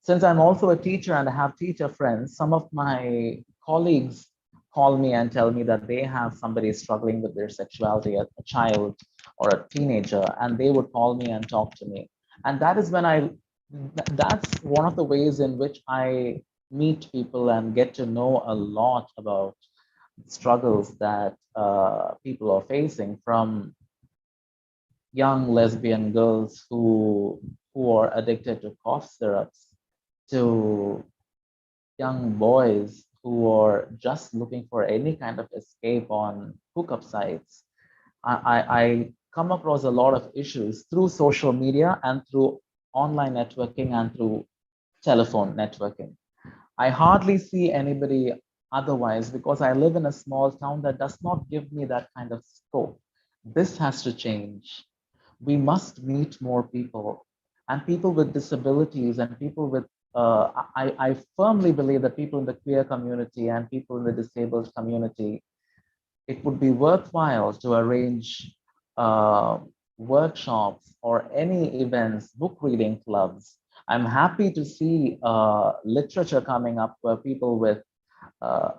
Since I'm also a teacher and I have teacher friends, some of my colleagues call me and tell me that they have somebody struggling with their sexuality, a child or a teenager, and they would call me and talk to me. And that is when that's one of the ways in which I meet people and get to know a lot about struggles that people are facing, from young lesbian girls who are addicted to cough syrups to young boys who are just looking for any kind of escape on hookup sites. I come across a lot of issues through social media and through online networking and through telephone networking. I hardly see anybody otherwise because I live in a small town that does not give me that kind of scope. This has to change. We must meet more people, and people with disabilities and people with I firmly believe that people in the queer community and people in the disabled community, it would be worthwhile to arrange workshops or any events, book reading clubs. I'm happy to see literature coming up where people with uh,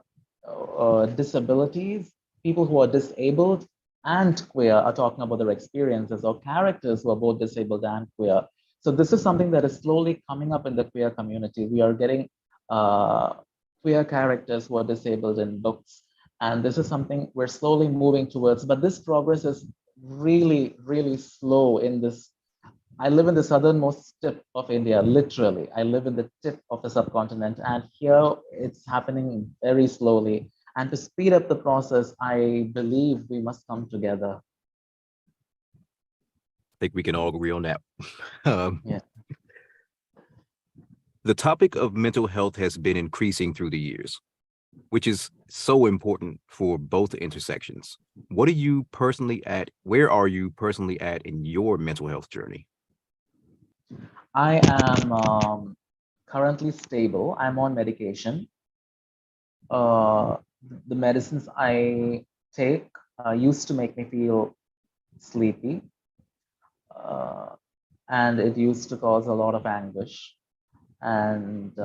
disabilities, people who are disabled and queer are talking about their experiences, or characters who are both disabled and queer. So this is something that is slowly coming up in the queer community. We are getting uh, queer characters who are disabled in books. And this is something we're slowly moving towards. But this progress is really, really slow in this. I live in the southernmost tip of India, literally. I live in the tip of the subcontinent, and here it's happening very slowly. And to speed up the process, I believe we must come together. I think we can all agree on that. Um, Yeah. the topic of mental health has been increasing through the years, which is so important for both intersections. What are you personally at? Where are you personally at in your mental health journey? I am currently stable. I'm on medication. Uh, the medicines I take used to make me feel sleepy, uh, and it used to cause a lot of anguish. And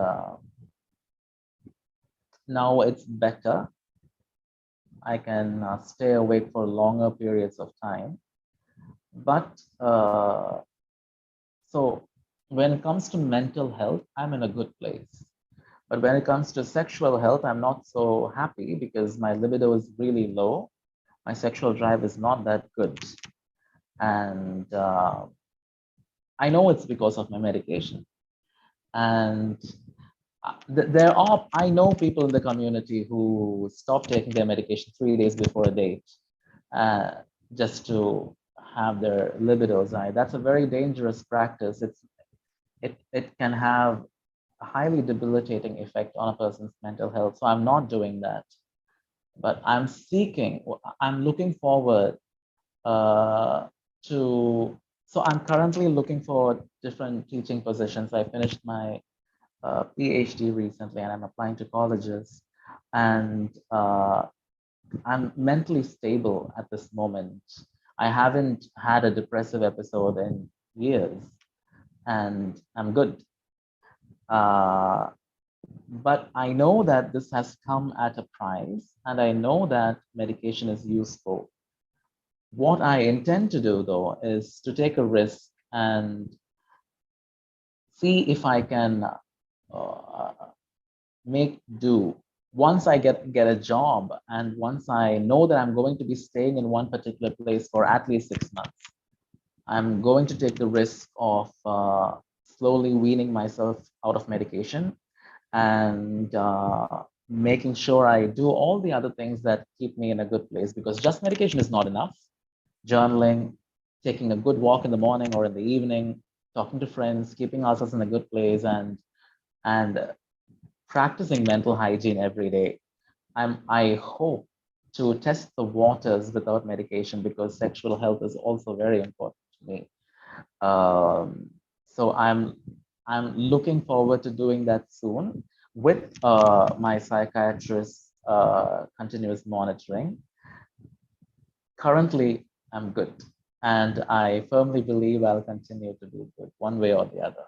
now it's better. I can stay awake for longer periods of time. But so when it comes to mental health, I'm in a good place. But when it comes to sexual health, I'm not so happy because my libido is really low. My sexual drive is not that good. And I know it's because of my medication. And I know people in the community who stop taking their medication 3 days before a date uh, just to have their libidos high. That's a very dangerous practice. It can have a highly debilitating effect on a person's mental health. So I'm not doing that, but I'm looking forward uh, to. So I'm currently looking for different teaching positions. I finished my PhD recently, and I'm applying to colleges, and I'm mentally stable at this moment. I haven't had a depressive episode in years, and I'm good. Uh, but I know that this has come at a price, and I know that medication is useful. What I intend to do, though, is to take a risk and see if I can uh, make do. Once I get a job, and once I know that I'm going to be staying in one particular place for at least 6 months, I'm going to take the risk of slowly weaning myself out of medication and making sure I do all the other things that keep me in a good place, because just medication is not enough. Journaling, taking a good walk in the morning or in the evening, talking to friends, keeping ourselves in a good place, and practicing mental hygiene every day. I hope to test the waters without medication, because sexual health is also very important to me. Um, so I'm looking forward to doing that soon with my psychiatrist's continuous monitoring. Currently, I'm good, and I firmly believe I'll continue to do good one way or the other.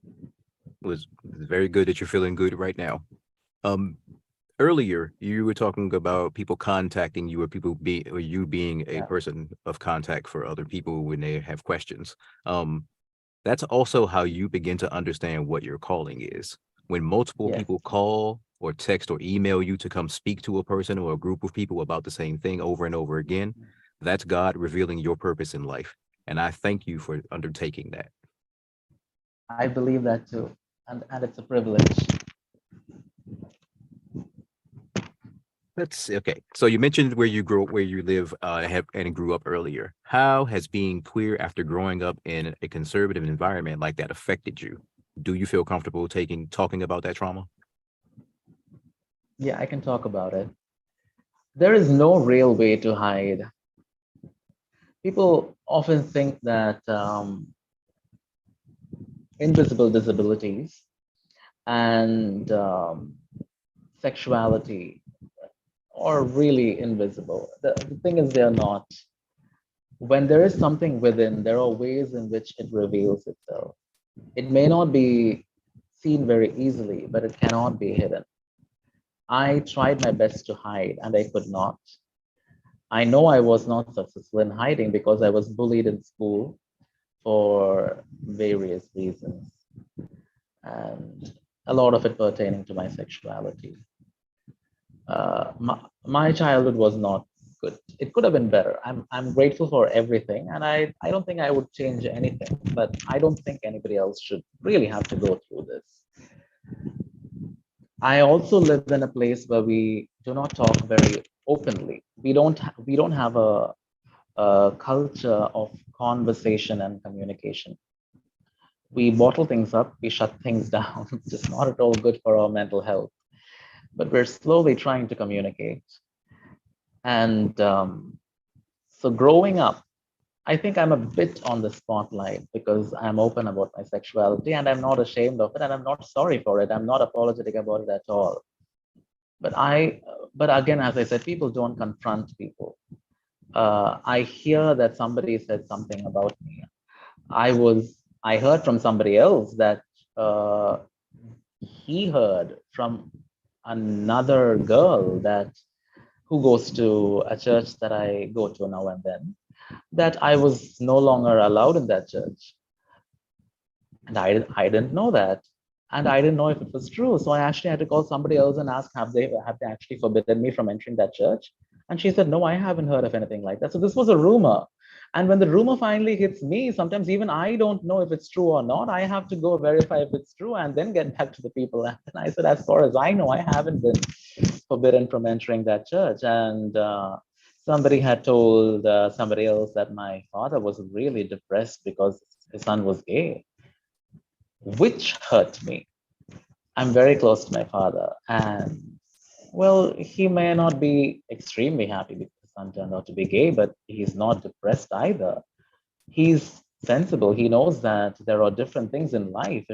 It was very good that you're feeling good right now. Um, earlier you were talking about people contacting you, or you being a Yeah. person of contact for other people when they have questions. That's also how you begin to understand what your calling is. When multiple Yes. people call or text or email you to come speak to a person or a group of people about the same thing over and over again, that's God revealing your purpose in life. And I thank you for undertaking that. I believe that too, and it's a privilege. Let's see. Okay. So you mentioned where you grew up, where you live, and grew up earlier. How has being queer after growing up in a conservative environment like that affected you? Do you feel comfortable talking about that trauma? Yeah, I can talk about it. There is no real way to hide. People often think that invisible disabilities and sexuality are really invisible. The thing is, they're not. when there is something within, there are ways in which it reveals itself. It may not be seen very easily, but it cannot be hidden. I tried my best to hide and I could not. I know I was not successful in hiding because I was bullied in school for various reasons, and a lot of it pertaining to my sexuality. My childhood was not good. It could have been better. I'm grateful for everything, and I don't think I would change anything. But I don't think anybody else should really have to go through this. I also live in a place where we do not talk very openly. We don't have a culture of conversation and communication. We bottle things up, we shut things down. It's just not at all good for our mental health. But we're slowly trying to communicate. And so growing up, I think I'm a bit on the spotlight because I'm open about my sexuality and I'm not ashamed of it and I'm not sorry for it. I'm not apologetic about it at all. But but again, as I said, people don't confront people. I hear that somebody said something about me. I heard from somebody else that he heard from another girl that who goes to a church that I go to now and then, that I was no longer allowed in that church. And I didn't know that. And I didn't know if it was true. So I actually had to call somebody else and ask, have they actually forbidden me from entering that church? And she said, no, I haven't heard of anything like that. So this was a rumor. And when the rumor finally hits me, sometimes even I don't know if it's true or not. I have to go verify if it's true and then get back to the people. And I said, as far as I know, I haven't been forbidden from entering that church. And somebody had told somebody else that my father was really depressed because his son was gay, which hurt me. I'm very close to my father, and well, he may not be extremely happy because his son turned out to be gay, but he's not depressed either. He's sensible. He knows that there are different things in life,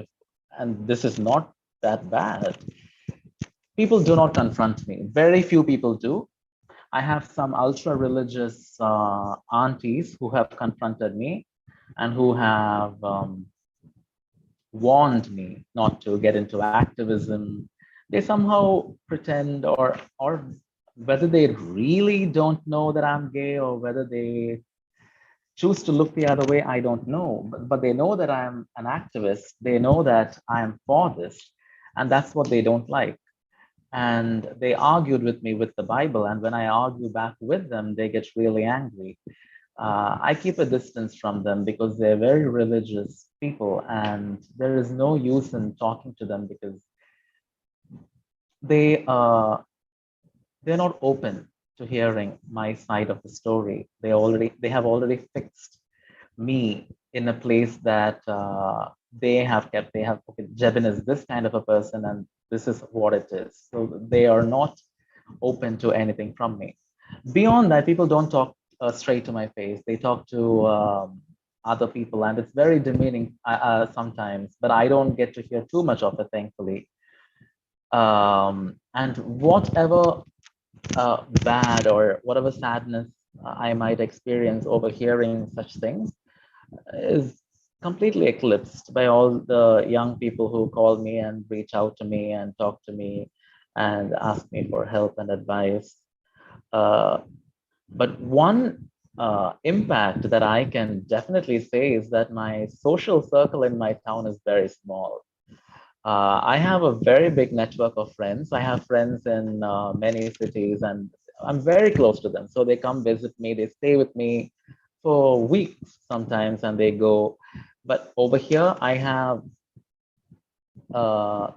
and this is not that bad. People do not confront me. Very few people do. I have some ultra religious aunties who have confronted me and who have warned me not to get into activism. They somehow pretend, or whether they really don't know that I'm gay or whether they choose to look the other way, I don't know. But they know that I'm an activist. They know that I'm for this, and that's what they don't like. And they argued with me with the Bible, and when I argue back with them, they get really angry. I keep a distance from them because they're very religious people, and there is no use in talking to them because they they're not open to hearing my side of the story. They have already fixed me in a place that they have kept. They have, okay, Jebin is this kind of a person, and this is what it is. So they are not open to anything from me. Beyond that, people don't talk straight to my face. They talk to other people, and it's very demeaning sometimes. But I don't get to hear too much of it, thankfully. And whatever bad or whatever sadness I might experience over hearing such things is completely eclipsed by all the young people who call me and reach out to me and talk to me and ask me for help and advice. Uh, but one impact that I can definitely say is that my social circle in my town is very small. I have a very big network of friends. I have friends in many cities, and I'm very close to them. So they come visit me, they stay with me for weeks sometimes, and they go. But over here, I have uh,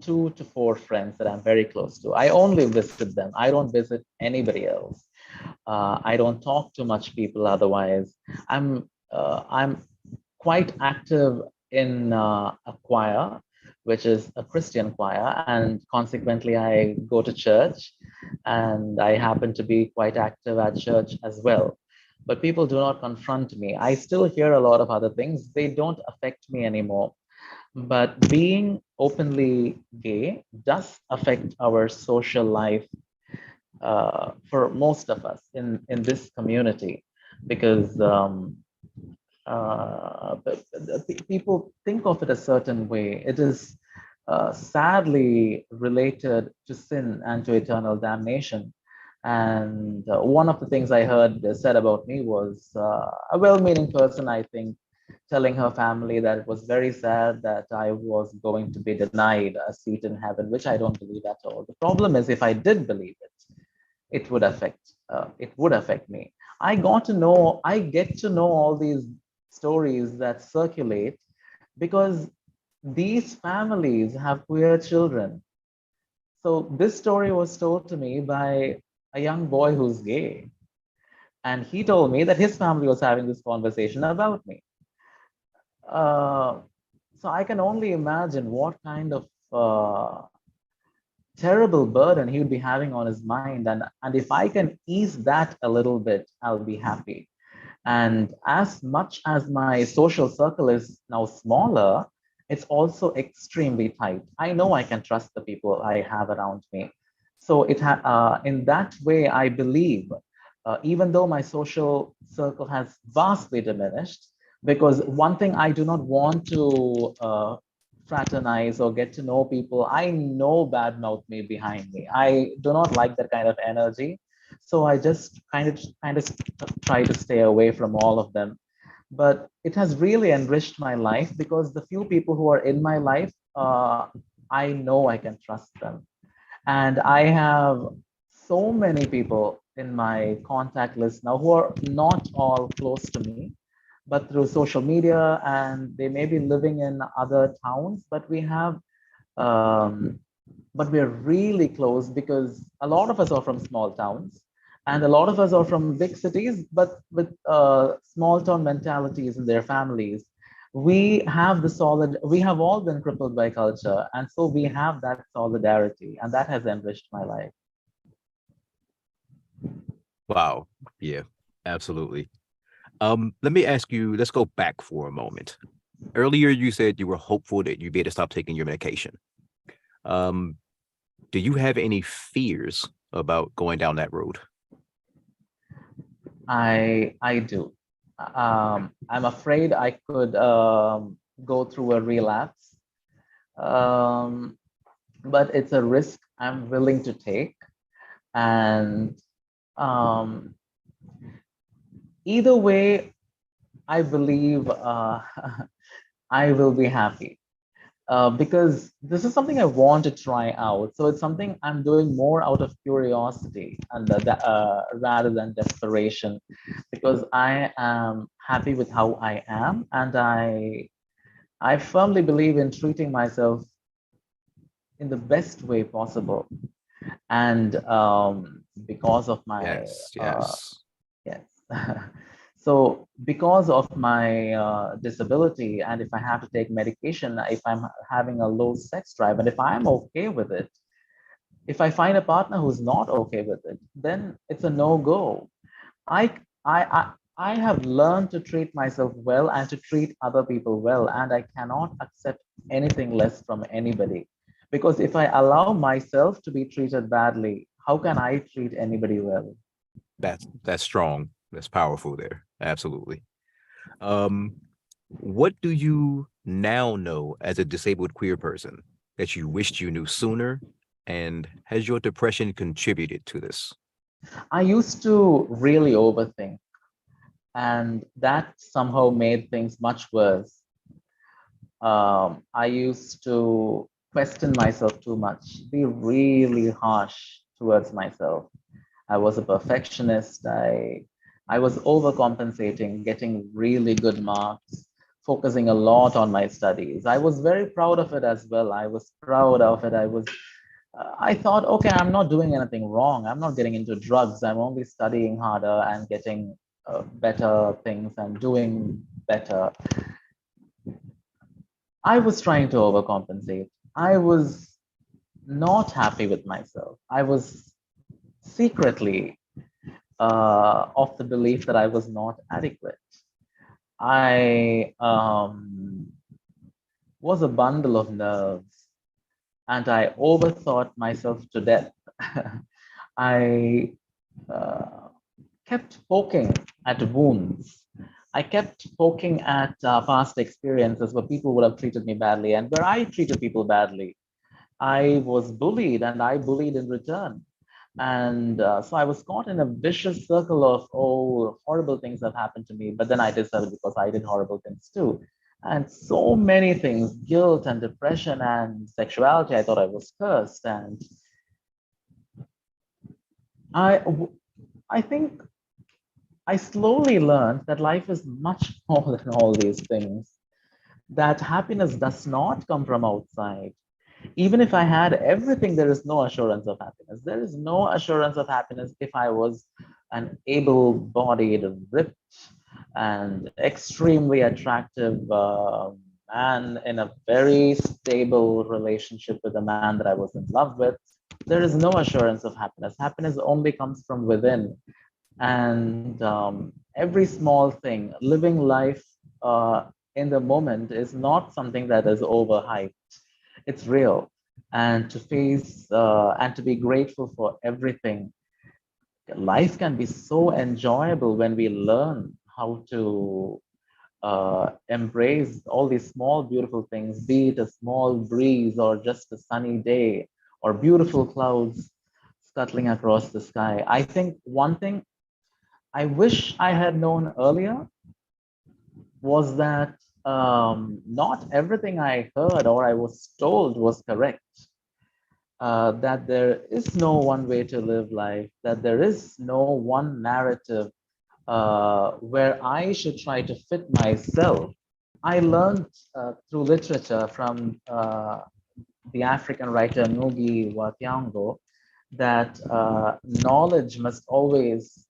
2 to 4 friends that I'm very close to. I only visit them. I don't visit anybody else. I don't talk to much people otherwise. I'm quite active in a choir, which is a Christian choir, and consequently, I go to church, and I happen to be quite active at church as well. But people do not confront me. I still hear a lot of other things. They don't affect me anymore. But being openly gay does affect our social life for most of us in this community. because people think of it a certain way. It is sadly related to sin and to eternal damnation. And one of the things I heard said about me was a well meaning person, I think, telling her family that it was very sad that I was going to be denied a seat in heaven, which I don't believe at all. The problem is, if I did believe it, it would affect me. I get to know all these stories that circulate because these families have queer children. So this story was told to me by a young boy who's gay, and he told me that his family was having this conversation about me. uh, so I can only imagine what kind of terrible burden he would be having on his mind, and if I can ease that a little bit, I'll be happy. And as much as my social circle is now smaller, it's also extremely tight. I know I can trust the people I have around me. So in that way, I believe, even though my social circle has vastly diminished, because one thing I do not want to fraternize or get to know people, I know badmouth me behind me. I do not like that kind of energy. So I just kind of try to stay away from all of them. But it has really enriched my life because the few people who are in my life, I know I can trust them. And I have so many people in my contact list now who are not all close to me, but through social media, and they may be living in other towns, um, but we're really close because a lot of us are from small towns and a lot of us are from big cities, but with small town mentalities in their families. We have all been crippled by culture, and so we have that solidarity, and that has enriched my life. Wow. Yeah, absolutely. Let me ask you, let's go back for a moment. Earlier, you said you were hopeful that you'd be able to stop taking your medication. Um, do you have any fears about going down that road? I do. I'm afraid I could go through a relapse, um, but it's a risk I'm willing to take. And um, either way, I believe I will be happy because this is something I want to try out. So it's something I'm doing more out of curiosity and rather than desperation, because I am happy with how I am, and I firmly believe in treating myself in the best way possible. And because of my Yes, yes. yes. So because of my disability, and if I have to take medication, if I'm having a low sex drive, and if I'm okay with it, if I find a partner who's not okay with it, then it's a no-go. I I have learned to treat myself well and to treat other people well, and I cannot accept anything less from anybody. Because if I allow myself to be treated badly, how can I treat anybody well? That's strong. That's powerful there. Absolutely. Um, what do you now know as a disabled queer person that you wished you knew sooner? And has your depression contributed to this? I used to really overthink, and that somehow made things much worse. I used to question myself too much, be really harsh towards myself. I was a perfectionist. I was overcompensating, getting really good marks, focusing a lot on my studies. I was very proud of it as well. I was proud of it. I thought, okay, I'm not doing anything wrong. I'm not getting into drugs. I'm only studying harder and getting better things and doing better. I was trying to overcompensate. I was not happy with myself. I was secretly of the belief that I was not adequate. I was a bundle of nerves, and I overthought myself to death. I uh, kept poking at wounds. I kept poking at past experiences where people would have treated me badly and where I treated people badly. I was bullied and I bullied in return. And so I was caught in a vicious circle of, oh, horrible things have happened to me, but then I deserve it because I did horrible things too. And so many things, guilt and depression and sexuality. I thought I was cursed. And I, I think I slowly learned that life is much more than all these things, that happiness does not come from outside. Even if I had everything, there is no assurance of happiness. There is no assurance of happiness if I was an able bodied, ripped, and extremely attractive man in a very stable relationship with a man that I was in love with. There is no assurance of happiness. Happiness only comes from within. And every small thing, living life in the moment is not something that is overhyped. It's real. And to face and to be grateful for everything. Life can be so enjoyable when we learn how to embrace all these small, beautiful things, be it a small breeze or just a sunny day or beautiful clouds scuttling across the sky. I think one thing I wish I had known earlier was that not everything I heard or I was told was correct. That there is no one way to live life, that there is no one narrative where I should try to fit myself. I learned through literature from the African writer Ngugi wa Thiong'o that knowledge must always,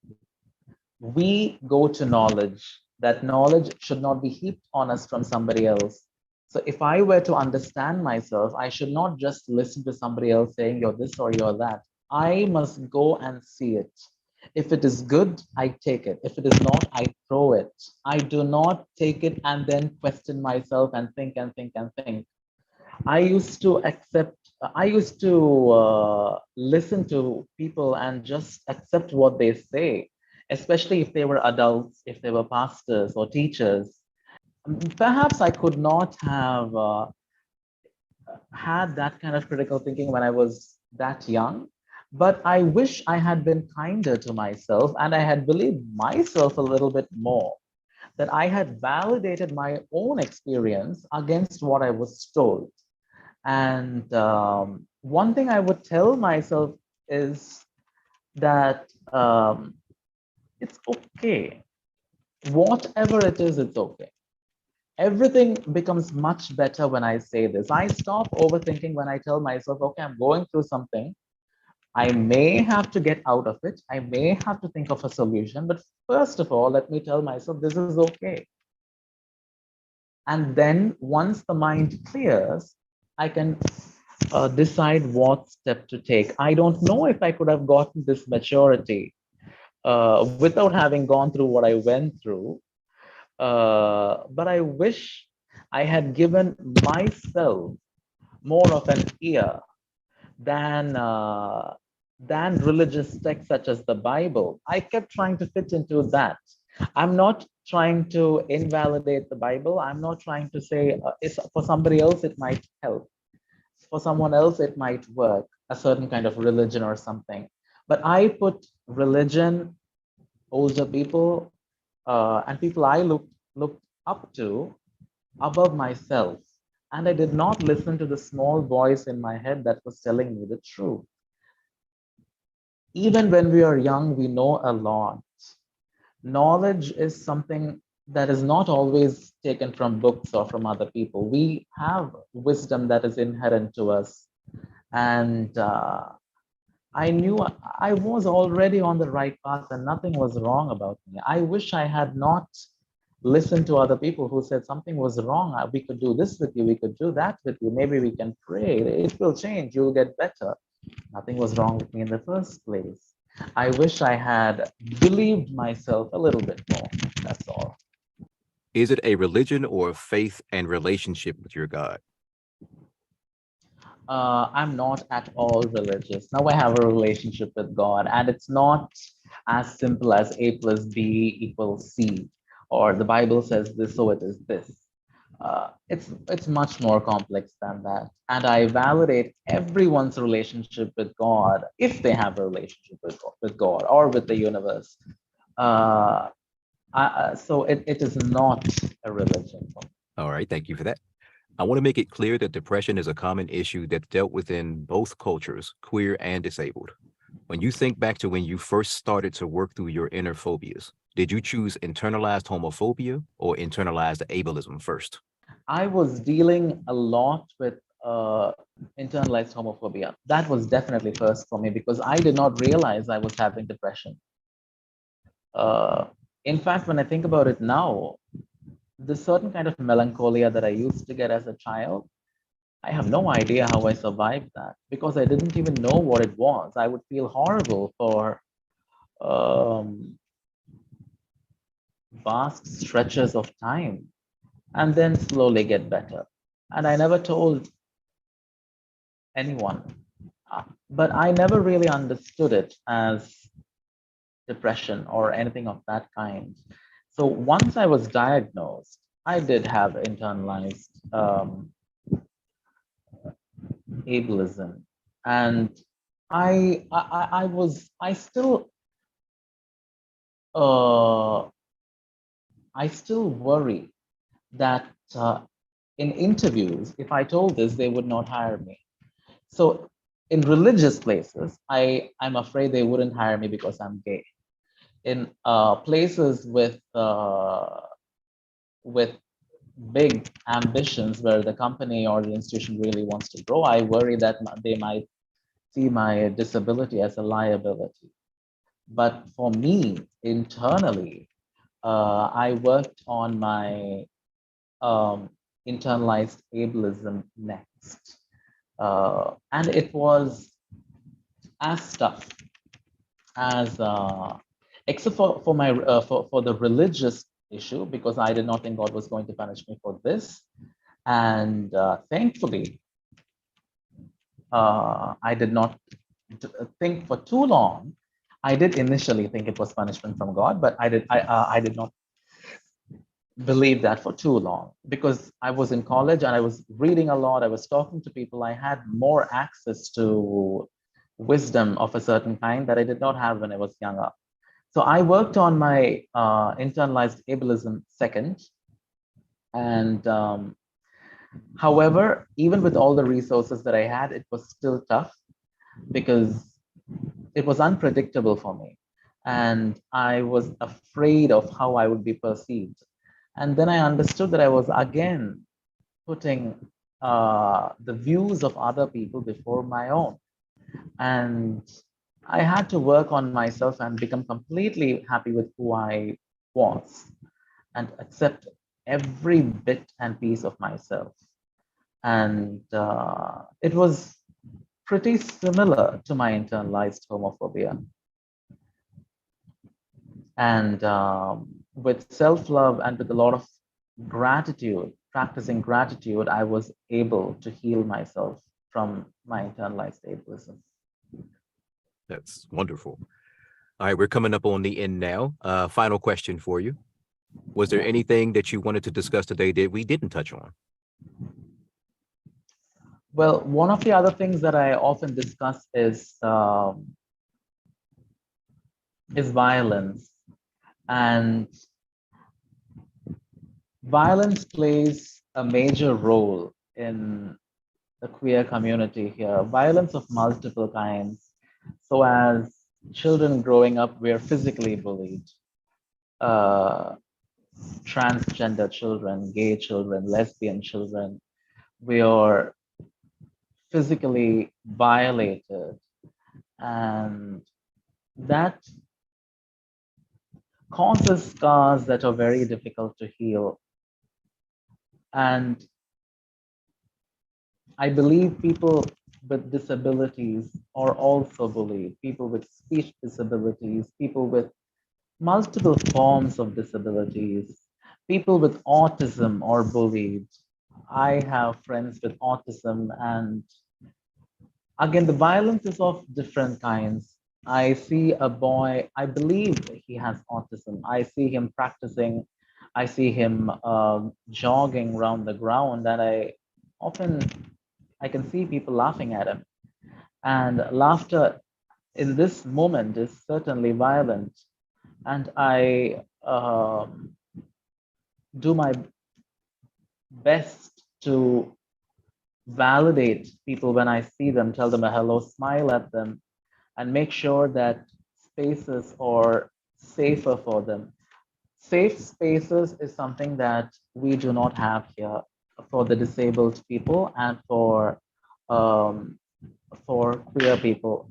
we go to knowledge, that knowledge should not be heaped on us from somebody else. So if I were to understand myself, I should not just listen to somebody else saying you're this or you're that. I must go and see it. If it is good, I take it. If it is not, I throw it. I do not take it and then question myself and think and think and think. I used to accept, I used to listen to people and just accept what they say, especially if they were adults, if they were pastors or teachers. Perhaps I could not have had that kind of critical thinking when I was that young, but I wish I had been kinder to myself and I had believed myself a little bit more, that I had validated my own experience against what I was told. And one thing I would tell myself is that it's okay. Whatever it is, it's okay. Everything becomes much better when I say this. I stop overthinking when I tell myself, okay, I'm going through something. I may have to get out of it. I may have to think of a solution. But first of all, let me tell myself this is okay. And then once the mind clears, I can decide what step to take. I don't know if I could have gotten this maturity without having gone through what I went through. But I wish I had given myself more of an ear than religious texts such as the Bible. I kept trying to fit into that. I'm not trying to invalidate the Bible. I'm not trying to say it's, for somebody else it might help. For someone else it might work, a certain kind of religion or something. But I put religion, older people, and people I looked up to above myself. And I did not listen to the small voice in my head that was telling me the truth. Even when we are young, we know a lot. Knowledge is something that is not always taken from books or from other people. We have wisdom that is inherent to us. And I knew I was already on the right path and nothing was wrong about me. I wish I had not listened to other people who said something was wrong. We could do this with you. We could do that with you. Maybe we can pray. It will change. You'll get better. Nothing was wrong with me in the first place. I wish I had believed myself a little bit more. That's all. Is it a religion or a faith and relationship with your God? I'm not at all religious. Now I have a relationship with God, and it's not as simple as A plus B equals C, or the Bible says this, so it is this. It's much more complex than that, and I validate everyone's relationship with God if they have a relationship with God or with the universe. Uh, so it is not a religion for me. All right, thank you for that. I want to make it clear that depression is a common issue that's dealt with in both cultures, queer and disabled. When you think back to when you first started to work through your inner phobias, did you choose internalized homophobia or internalized ableism first? I was dealing a lot with internalized homophobia. That was definitely first for me because I did not realize I was having depression. Uh, in fact, when I think about it now, the certain kind of melancholia that I used to get as a child, I have no idea how I survived that because I didn't even know what it was. I would feel horrible for um, vast stretches of time and then slowly get better. And I never told anyone. But I never really understood it as depression or anything of that kind. So once I was diagnosed, I did have internalized ableism, and uh, I still worry that in interviews, if I told this, they would not hire me. So in religious places, I'm afraid they wouldn't hire me because I'm gay. In places with big ambitions where the company or the institution really wants to grow, I worry that they might see my disability as a liability. But for me, internally, I worked on my internalized ableism next. And it was as tough as except for the religious issue because I did not think God was going to punish me for this, and thankfully I did not think for too long. I did initially think it was punishment from God, but I did not believe that for too long because I was in college and I was reading a lot. I was talking to people. I had more access to wisdom of a certain kind that I did not have when I was younger. So I worked on my internalized ableism second. And however, even with all the resources that I had, it was still tough because it was unpredictable for me. And I was afraid of how I would be perceived. And then I understood that I was again putting the views of other people before my own. And I had to work on myself and become completely happy with who I was and accept every bit and piece of myself. And it was pretty similar to my internalized homophobia. And with self love and with a lot of gratitude, practicing gratitude, I was able to heal myself from my internalized ableism. That's wonderful. All right, we're coming up on the end now. Final question for you. Was there anything that you wanted to discuss today that we didn't touch on? Well, one of the other things that I often discuss is violence, and violence plays a major role in the queer community here. Violence of multiple kinds. So as children growing up, we're physically bullied. Uh, Transgender children, gay children, lesbian children, we are physically violated, and that causes scars that are very difficult to heal. And I believe people with disabilities are also bullied, people with speech disabilities, people with multiple forms of disabilities, people with autism are bullied. I have friends with autism, and Again, the violence is of different kinds. I see a boy, I believe he has autism. I see him practicing, I see him jogging around the ground, and often I can see people laughing at him. And laughter in this moment is certainly violent. And I do my best to validate people when I see them, tell them a hello, smile at them, and make sure that spaces are safer for them. Safe spaces is something that we do not have here for the disabled people and um, for queer people.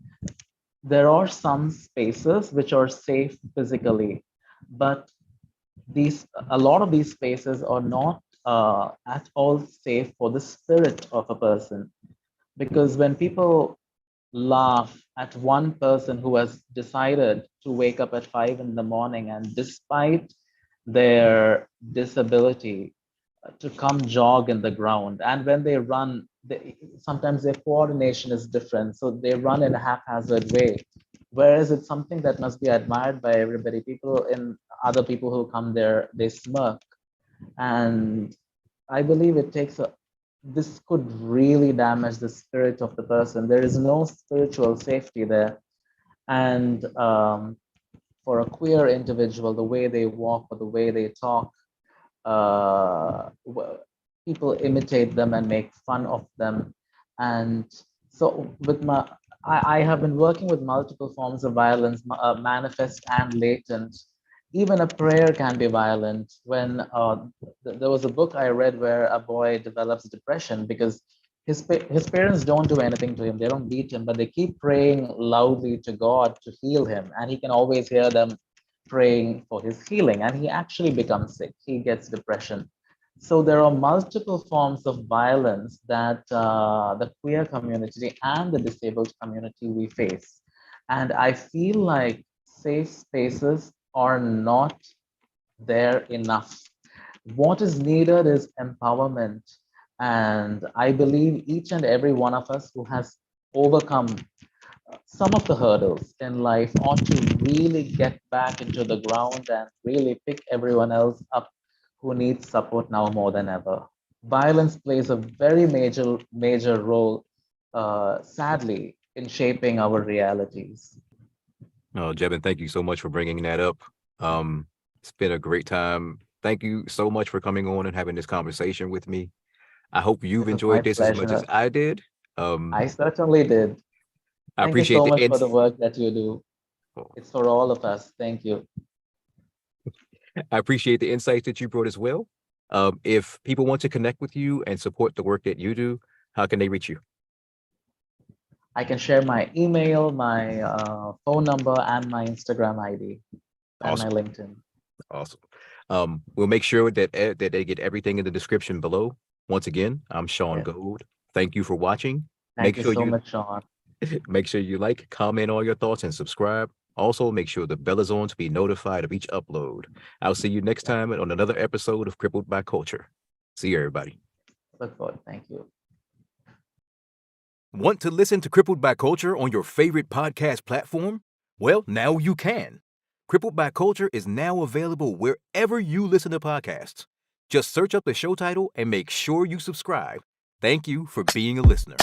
There are some spaces which are safe physically, but a lot of these spaces are not at all safe for the spirit of a person, because when people laugh at one person who has decided to wake up at 5 in the morning, and despite their disability, to come jog in the ground, and when they run, sometimes their coordination is different, so they run in a haphazard way, whereas it's something that must be admired by everybody. People in other people who come there, they smirk. And I believe it takes a this could really damage the spirit of the person. There is no spiritual safety there. And for a queer individual, the way they walk or the way they talk, uh, people imitate them and make fun of them. And so, I have been working with multiple forms of violence, manifest and latent. Even a prayer can be violent. When there was a book I read where a boy develops depression because his parents don't do anything to him. They don't beat him, but they keep praying loudly to God to heal him, and he can always hear them praying for his healing, and he actually becomes sick. He gets depression. So there are multiple forms of violence that the queer community and the disabled community we face. And I feel like safe spaces are not there enough. What is needed is empowerment. And I believe each and every one of us who has overcome some of the hurdles in life ought to really get back into the ground and really pick everyone else up who needs support now more than ever. Violence plays a very major role, sadly, in shaping our realities. Oh, Jebin, thank you so much for bringing that up. It's been a great time. Thank you so much for coming on and having this conversation with me. I hope you've It was my enjoyed this as much as pleasure. I did. Um, I certainly did. I Thank you appreciate so the much for the ins- work that you do. It's for all of us. Thank you. I appreciate the insights that you brought as well. If people want to connect with you and support the work that you do, how can they reach you? I can share my email, my phone number, and my Instagram ID and my Awesome. LinkedIn. Awesome. We'll make sure that they get everything in the description below. Once again, I'm Sean Yes. Gold. Thank you for watching. Make Thank you sure so you much, Sean. make sure you like, comment all your thoughts, and subscribe. Also, make sure the bell is on to be notified of each upload. I'll see you next Yeah, time on another episode of Crippled by Culture. See you, everybody. look forward. Thank you. Want to listen to Crippled by Culture on your favorite podcast platform? Well, now you can. Crippled by Culture is now available wherever you listen to podcasts. Just search up the show title and make sure you subscribe. Thank you for being a listener.